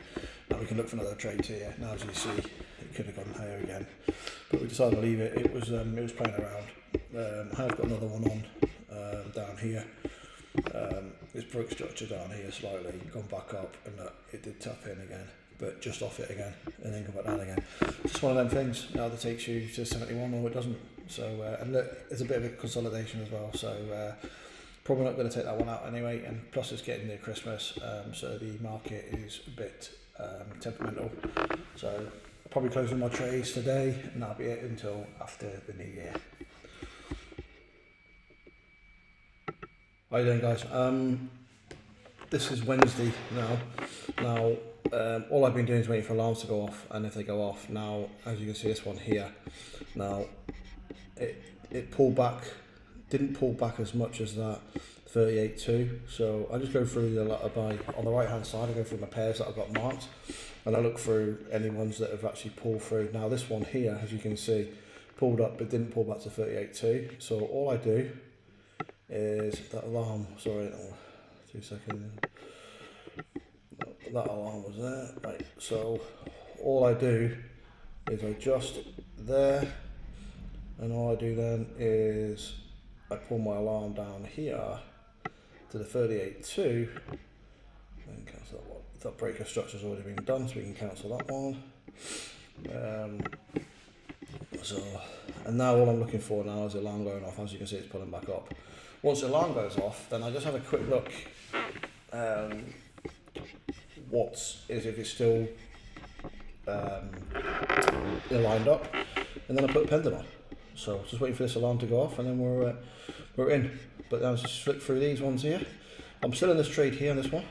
Now we can look for another trade here. Now as you see, it could have gone higher again, but we decided to leave it. It was playing around. I have got another one on down here. It's broke structure down here slightly, gone back up, and it did tap in again, but just off it again, and then come back down again. Just one of them things. Either takes you to 71 or it doesn't. So and there's a bit of a consolidation as well. So probably not going to take that one out anyway. And plus it's getting near Christmas, so the market is a bit temperamental. So I'll probably closing my trades today, and that'll be it until after the new year. How you doing, guys? This is Wednesday now. All I've been doing is waiting for alarms to go off, and if they go off now, as you can see, this one here, now it pulled back, didn't pull back as much as that 38.2. So I just go through the on the right hand side. I go through my pairs that I've got marked, and I look through any ones that have actually pulled through. Now this one here, as you can see, pulled up but didn't pull back to 38.2. So all I do is that alarm, sorry, 2 seconds, that alarm was there, right, so all I do is I adjust there, and all I do then is I pull my alarm down here to the 38.2, and cancel that one. That breaker structure's already been done, so we can cancel that one. And now all I'm looking for now is the alarm going off. As you can see, it's pulling back up. Once the alarm goes off, then I just have a quick look if it's still lined up, and then I put a pendant on. So just waiting for this alarm to go off, and then we're in. But then I just flick through these ones here. I'm still in this trade here on this one.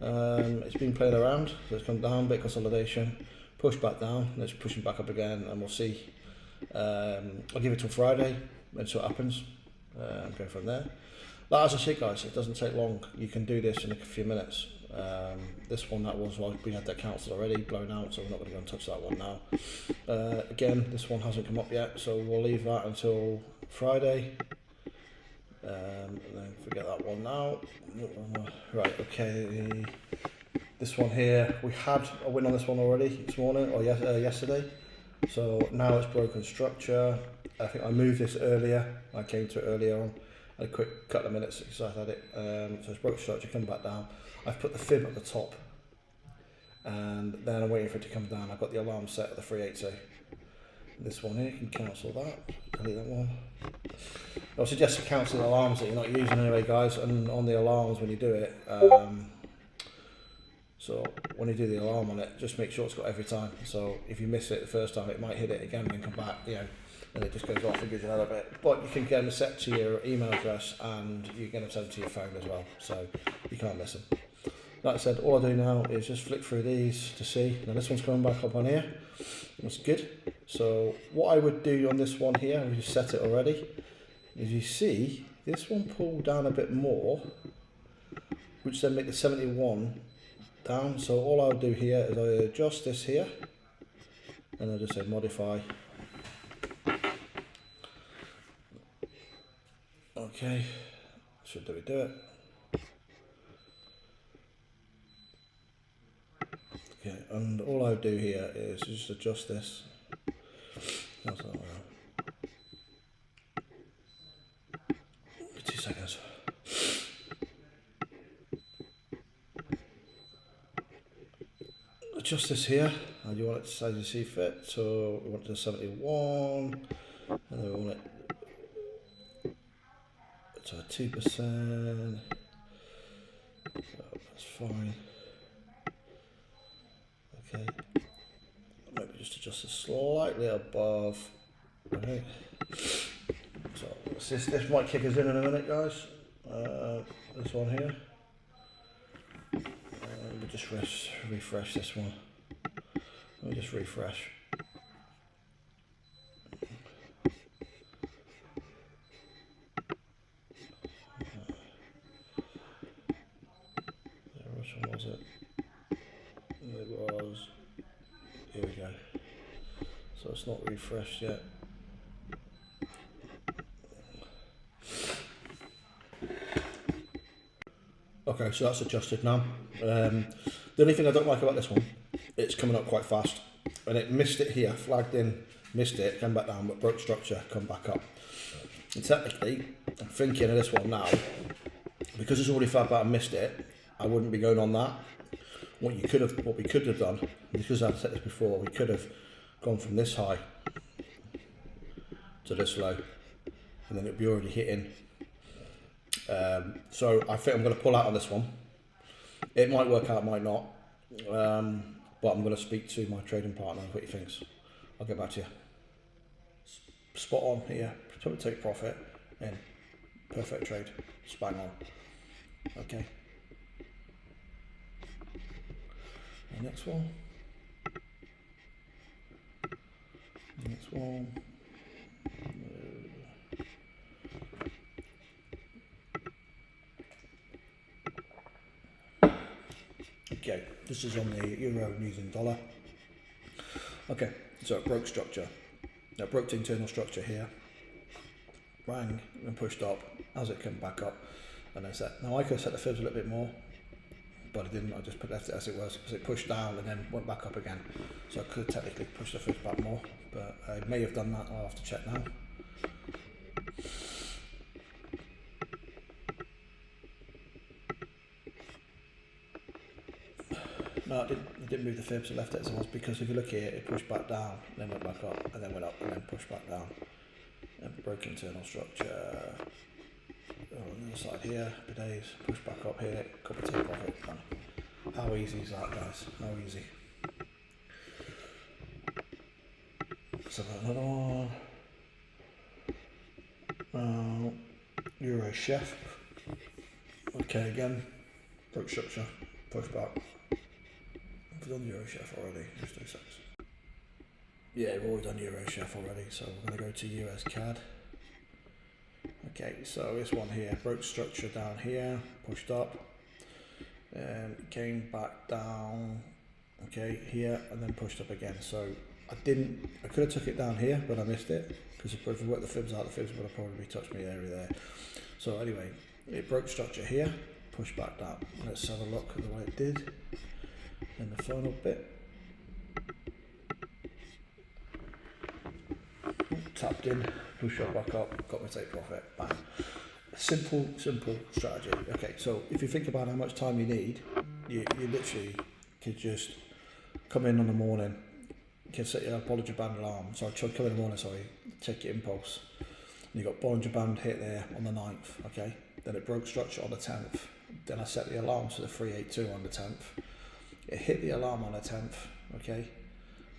It's been playing around, so it's come down, bit consolidation, push back down, and it's pushing back up again, and we'll see. I'll give it till Friday and see what happens. Go from there. But as I say, guys, it doesn't take long. You can do this in a few minutes. This one, we had that cancelled already, blown out, so we're not going to go and touch that one now. Again, this one hasn't come up yet, so we'll leave that until Friday. And then forget that one now. Right, okay. This one here, we had a win on this one already this morning, or yesterday. So now it's broken structure. I think I moved this earlier. I came to it earlier on. I had a quick couple of minutes because I had it. So it's broken structure, come back down. I've put the fib at the top. and then I'm waiting for it to come down. I've got the alarm set at the 380. This one here, you can cancel that, delete that one. I suggest you cancel the alarms that you're not using anyway, guys, and on the alarms when you do it, so when you do the alarm on it, just make sure it's got every time. So if you miss it the first time, it might hit it again and come back, you know, and it just goes off and gives you another bit. But you can get them set to your email address, and you get them sent to your phone as well, so you can't miss them. Like I said, all I do now is just flick through these to see. Now this one's coming back up on here. That's good. So what I would do on this one here, we've set it already, is you see this one pull down a bit more, which then make the 71 down. So all I'll do here is I adjust this here, and I'll just say modify. Okay, should do it. Okay, and all I do here is just adjust this. How's that now? 2 seconds. Adjust this here, and you want it as you see fit. So we want it to 71, and then we want it to 2%. So that's fine. Okay, maybe just adjust it slightly above. Okay, so this might kick us in a minute, guys. This one here. Let me just refresh this one. Let me just refresh. Which one was it? It was, here we go. So it's not refreshed yet. Okay, so that's adjusted now. The only thing I don't like about this one, it's coming up quite fast. And it missed it here, flagged in, missed it, came back down, but broke structure, come back up. And technically, I'm thinking of this one now, because it's already flagged out and missed it, I wouldn't be going on that. What we could have done, because I've said this before, we could have gone from this high to this low, and then it'd be already hitting. So I think I'm going to pull out on this one. It might work out, might not, but I'm going to speak to my trading partner and what he thinks. I'll get back to you. Spot on here, take profit, in, perfect trade, bang on. Okay. The next one. Next one. Okay, this is on the euro using dollar. Okay, so it broke structure. Now it broke the internal structure here. Rang and pushed up as it came back up, and then set. Now I could have set the fibs a little bit more, but I didn't. I just left it as it was because it pushed down and then went back up again. So I could technically push the fibs back more, but I may have done that. I'll have to check now. No, I didn't move the fibs. I left it as it was because if you look here, it pushed back down, then went back up, and then went up, and then pushed back down. And broke internal structure. On the other side here, days, push back up here, couple of take profit. How easy is that, guys? How easy? So another one. Euro chef. Okay, again, broke structure, push back. We've done Euro chef already. Just 2 seconds. Yeah, we've already done Euro chef already, so we're going to go to US CAD. Okay, so this one here, broke structure down here, pushed up, came back down, okay, here, and then pushed up again. So I could have took it down here, but I missed it, because if I worked the fibs out, the fibs would have probably touched me area there. So anyway, it broke structure here, pushed back down. Let's have a look at the way it did in the final bit. Tapped in, push up, back up, got my take profit, bang. Simple strategy. Okay, so if you think about how much time you need, you literally could just come in on the morning, you can set your Bollinger Band alarm. So come in the morning, sorry, check your impulse. And you got Bollinger Band hit there on the 9th, okay? Then it broke structure on the 10th. Then I set the alarm to the 382 on the 10th. It hit the alarm on the 10th, okay?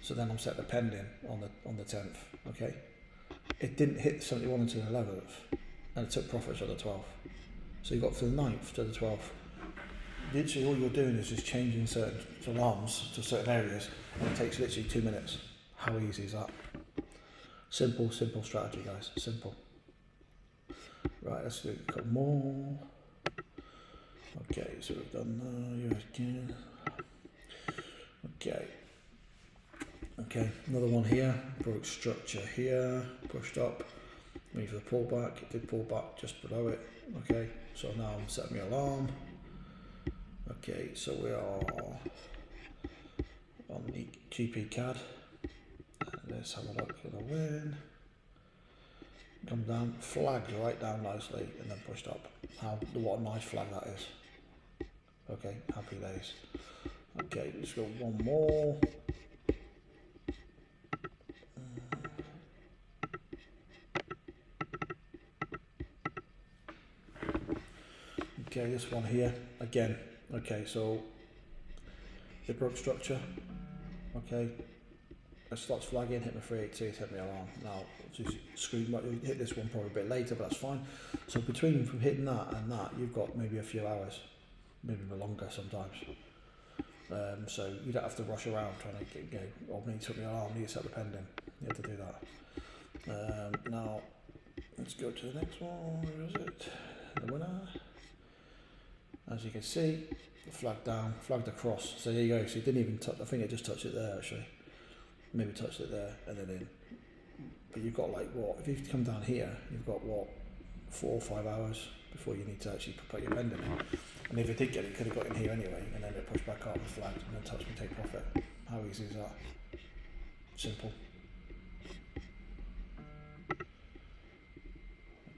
So then I'm set the pending on the 10th, okay? It didn't hit the 71 until the 11th, and it took profits on the 12th. So you got from the 9th to the 12th. Literally all you're doing is just changing certain alarms to certain areas, and it takes literally 2 minutes. How easy is that? Simple strategy, guys. Simple. Right, let's do a couple more. Okay, so we've done US again. Okay, another one here. Broke structure here, pushed up. Waiting for the pullback. It did pull back just below it. Okay, so now I'm setting my alarm. Okay, so we are on the GP CAD. Let's have a look at the win. Come down, flagged right down nicely, and then pushed up. What a nice flag that is. Okay, happy days. Okay, let's go one more. Okay, this one here again. Okay, so it broke structure. Okay, it starts flagging, hit my 382, hit my alarm. Now, just hit this one probably a bit later, but that's fine. So from hitting that and that, you've got maybe a few hours, maybe longer sometimes. So you don't have to rush around trying to need to hit my alarm, need to set the pending. You have to do that. Now, let's go to the next one. Where is it? The winner. As you can see, flagged down, flagged across. So there you go. So it didn't even touch. I think it just touched it there actually. Maybe touched it there and then in. But you've got like what? If you come down here, you've got what? 4 or 5 hours before you need to actually put your pending in. And if it did get it, could have got in here anyway, and then it pushed back up and flagged, and then touched and take profit. How easy is that? Simple.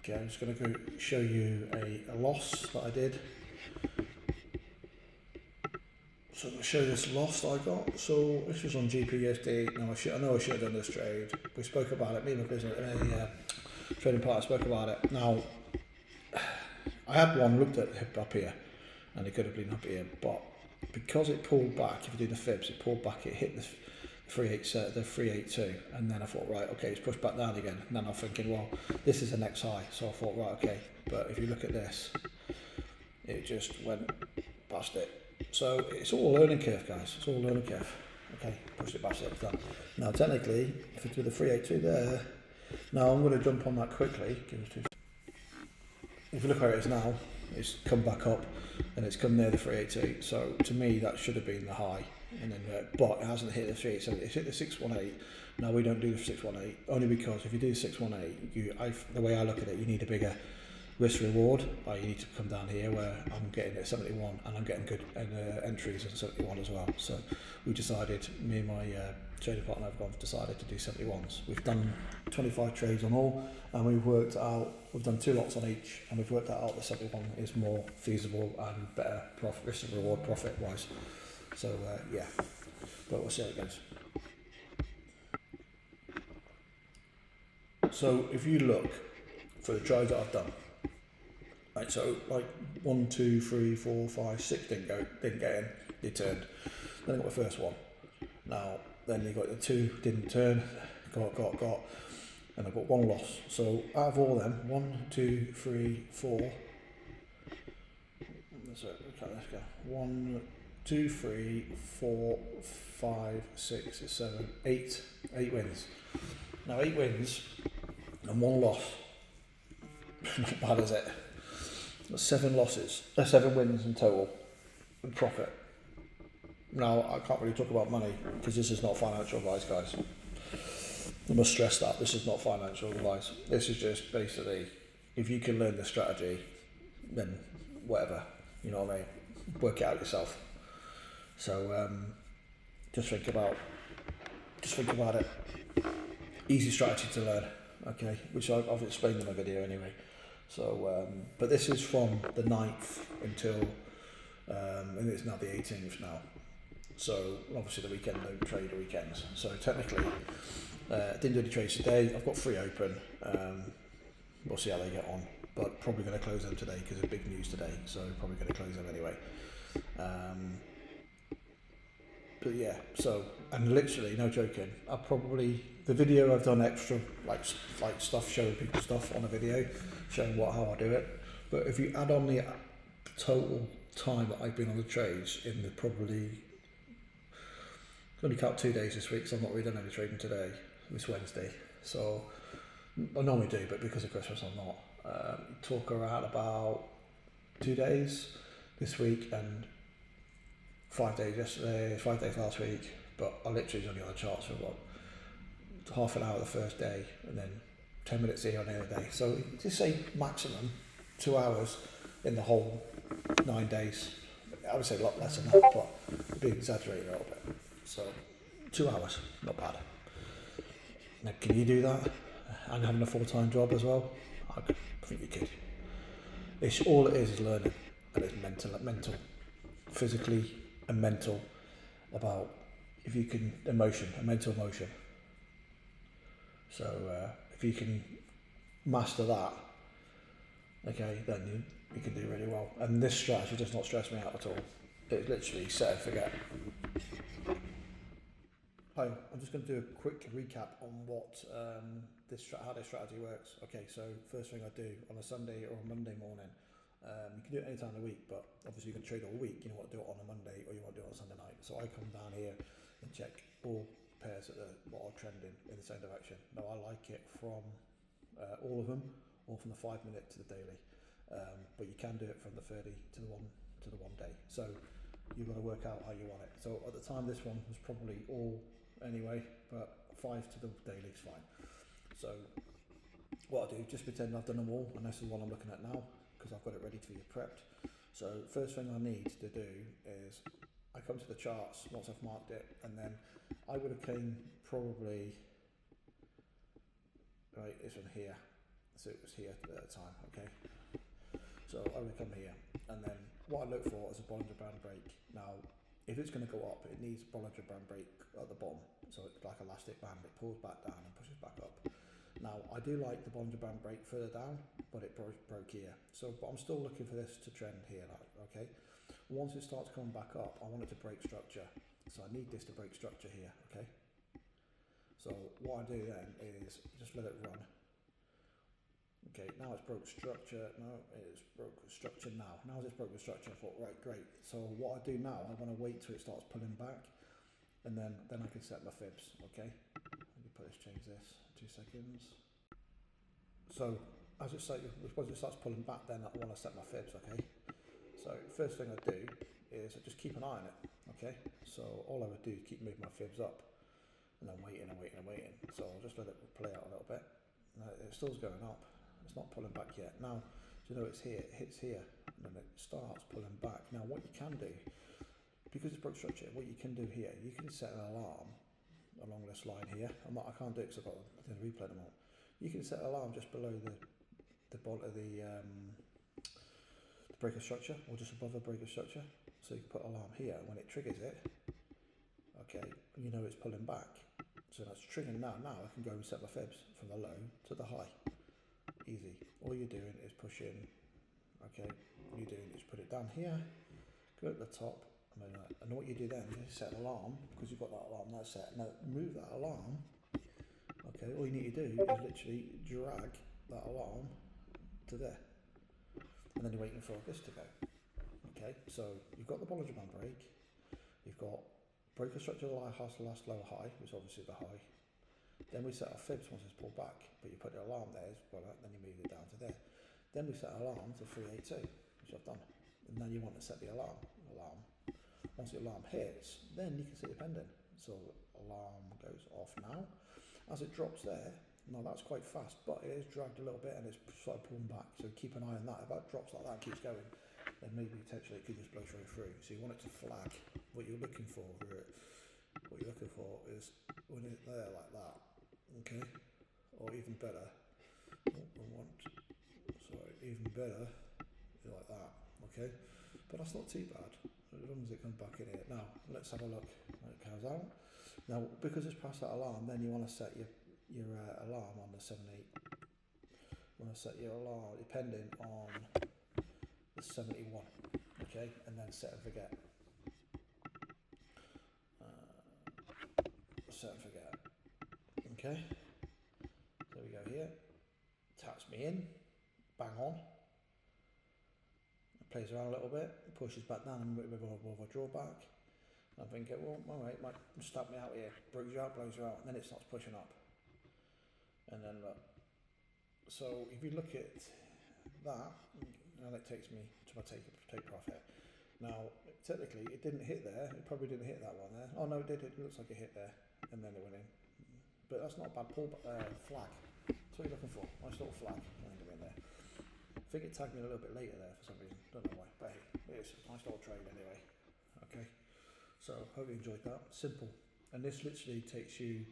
Okay, I'm just going to go show you a loss that I did. So I'll show this loss I got. So this was on GPUSD. Now I know I should have done this trade. We spoke about it. Me and my business trading partner spoke about it. Now I had one looked at up here, and it could have been up here, but because it pulled back, if you do the Fibs, it pulled back. It hit the 382, and then I thought, right, okay, it's pushed back down again. And then I'm thinking, well, this is the next high. So I thought, right, okay. But if you look at this, it just went past it. So it's all a learning curve, guys. It's all a learning curve. Okay, pushed it past it. Done. Now, technically, if I do the 382 there, now I'm going to jump on that quickly. If you look where it is now, it's come back up, and it's come near the 382. So to me, that should have been the high. And then, but it hasn't hit the 387. It's hit the 618. Now we don't do the 618 only because if you do 618, the way I look at it, you need a bigger risk reward. You need to come down here where I'm getting at 71 and I'm getting good entries at 71 as well. So we decided, me and my trading partner have decided to do 71s. We've done 25 trades on all, and we've done 2 lots on each, and we've worked out the 71 is more feasible and better risk reward profit wise. So yeah, but we'll see how it goes. So if you look for the trades that I've done, right, so like 1, 2, 3, 4, 5, 6 didn't get in, they turned. Then I got the first one. Now then you got the 2 didn't turn, got, and I got 1 loss. So out of all them, 1, 2, 3, 4. So okay, let's go. 1, 2, 3, 4, 5, 6, 7, 8 wins. Now 8 wins and 1 loss. Not bad, is it? That's 7 losses. 7 wins in total and profit. Now I can't really talk about money because this is not financial advice, guys. I must stress that this is not financial advice. This is just basically, if you can learn the strategy, then whatever, you know what I mean. Work it out yourself. So just think about it. Easy strategy to learn, okay, which I've explained in my video anyway. So, but this is from the 9th until, and it's now the 18th now. So obviously the weekend don't trade the weekends. So technically, didn't do any trades today. I've got 3 open. We'll see how they get on, but probably going to close them today because of big news today. So probably going to close them anyway. But yeah, so, and literally, no joking, the video I've done extra, like stuff, showing people stuff on a video, showing how I do it. But if you add on the total time that I've been on the trades in the only count 2 days this week, so I've not really done any trading today, this Wednesday. So, I normally do, but because of Christmas I'm not. Talk around about 2 days this week and 5 days yesterday, 5 days last week, but I literally was only on the charts for half an hour the first day and then 10 minutes here on the other day. So just say maximum 2 hours in the whole 9 days. I would say a lot less than that, but it'd be exaggerated a little bit. So 2 hours, not bad. Now, can you do that and having a full-time job as well? I think you could. It's all it is learning, and it's mental, physically and mental, about if you can a mental emotion. So if you can master that, okay, then you can do really well. And this strategy does not stress me out at all. It's literally set and forget. Hi, I'm just going to do a quick recap on what how this strategy works. Okay, so first thing I do on a Sunday or a Monday morning, you can do it any time of the week, but obviously you can trade all week. You know what, do it on a Monday or you want to do it on a Sunday night. So I come down here and check all pairs what are trending in the same direction. Now I like it from all of them, or from the 5 minute to the daily, but you can do it from the 30 to the one day. So you've got to work out how you want it. So at the time this one was probably all anyway, but 5 to the daily is fine. So what I do, just pretend I've done them all, and this is what I'm looking at now because I've got it ready to be prepped. So first thing I need to do is I come to the charts once I've marked it, and then I would have came probably right, this one here, so it was here at the time, okay. So I would come here, and then what I look for is a Bollinger Band break. Now if it's going to go up, it needs a Bollinger Band break at the bottom, so it's like elastic band, it pulls back down and pushes back up. Now I do like the Bollinger Band break further down, but it broke here. So, but I'm still looking for this to trend here, like, okay. Once it starts coming back up, I want it to break structure. So I need this to break structure here, okay. So what I do then is just let it run. Okay, now it's broke structure. No, it's broke structure now. Now it's broken structure. I thought, right, great. So what I do now, I want to wait till it starts pulling back, and then I can set my fibs. Okay, let me change this. 2 seconds. So as it starts pulling back, then I want to set my fibs. Okay. So first thing I do is I just keep an eye on it. Okay. So all I would do is keep moving my fibs up, and then waiting. So I'll just let it play out a little bit. Now it still's going up. It's not pulling back yet. Now, you know it's here, it hits here, and then it starts pulling back. Now what you can do, because it's broke structure, what you can do here, you can set an alarm along this line here. I can't do it because I've got the replay them all. You can set an alarm just below the breaker structure, or just above the breaker structure. So you can put an alarm here. When it triggers it, okay, you know it's pulling back. So that's triggering now. Now I can go and set my fibs from the low to the high. Easy. All you're doing is pushing. Okay, all you're doing is put it down here, go at the top, and what you do then is set an alarm, because you've got that alarm now set. Now move that alarm. Okay, all you need to do is literally drag that alarm to there, and then you're waiting for this to go. Okay, so you've got the Bollinger Band break, you've got breaker structure the last lower high, which is obviously the high. Then we set our fibs once it's pulled back, but you put the alarm there, then you move it down to there. Then we set an alarm to 382, which I've done. And then you want to set the alarm. Once the alarm hits, then you can see it pending. So alarm goes off now. As it drops there, now that's quite fast, but it is dragged a little bit and it's sort of pulling back. So keep an eye on that. If that drops like that and keeps going, then maybe potentially it could just blow straight through. So you want it to flag. What you're looking for is when it's there like that. Okay, or even better, even better, like that. Okay, but that's not too bad. as long as it comes back in here. Now, let's have a look when it comes out. Now, because it's past that alarm, then you want to set your alarm on the 78. You want to set your alarm depending on the 71, okay, and then set and forget. Set and forget. Okay, so we go here, taps me in, bang on. It plays around a little bit, pushes back down and a bit more of a drawback. And I'm thinking, well, alright, might stab me out here, brings you out, blows you out, and then it starts pushing up. And then look. So if you look at that, now that takes me to my take profit. Now, technically, it didn't hit there. It probably didn't hit that one there. Oh no, it did. It looks like it hit there, and then it went in. But that's not a bad pull flag. That's what you're looking for. Nice little flag. In there. I think it tagged me a little bit later there for some reason. Don't know why, but hey, it is a nice little trade anyway. Okay. So hope you enjoyed that. Simple, and this literally takes you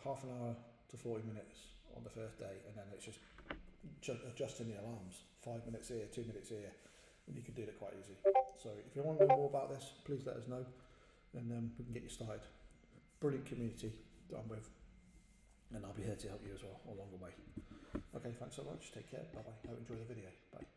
half an hour to 40 minutes on the first day, and then it's just adjusting the alarms. 5 minutes here, 2 minutes here, and you can do that quite easy. So if you want to know more about this, please let us know, and we can get you started. Brilliant community that I'm with, and I'll be here to help you as well along the way. Okay, thanks so much. Take care. Bye bye. Hope you enjoy the video. Bye.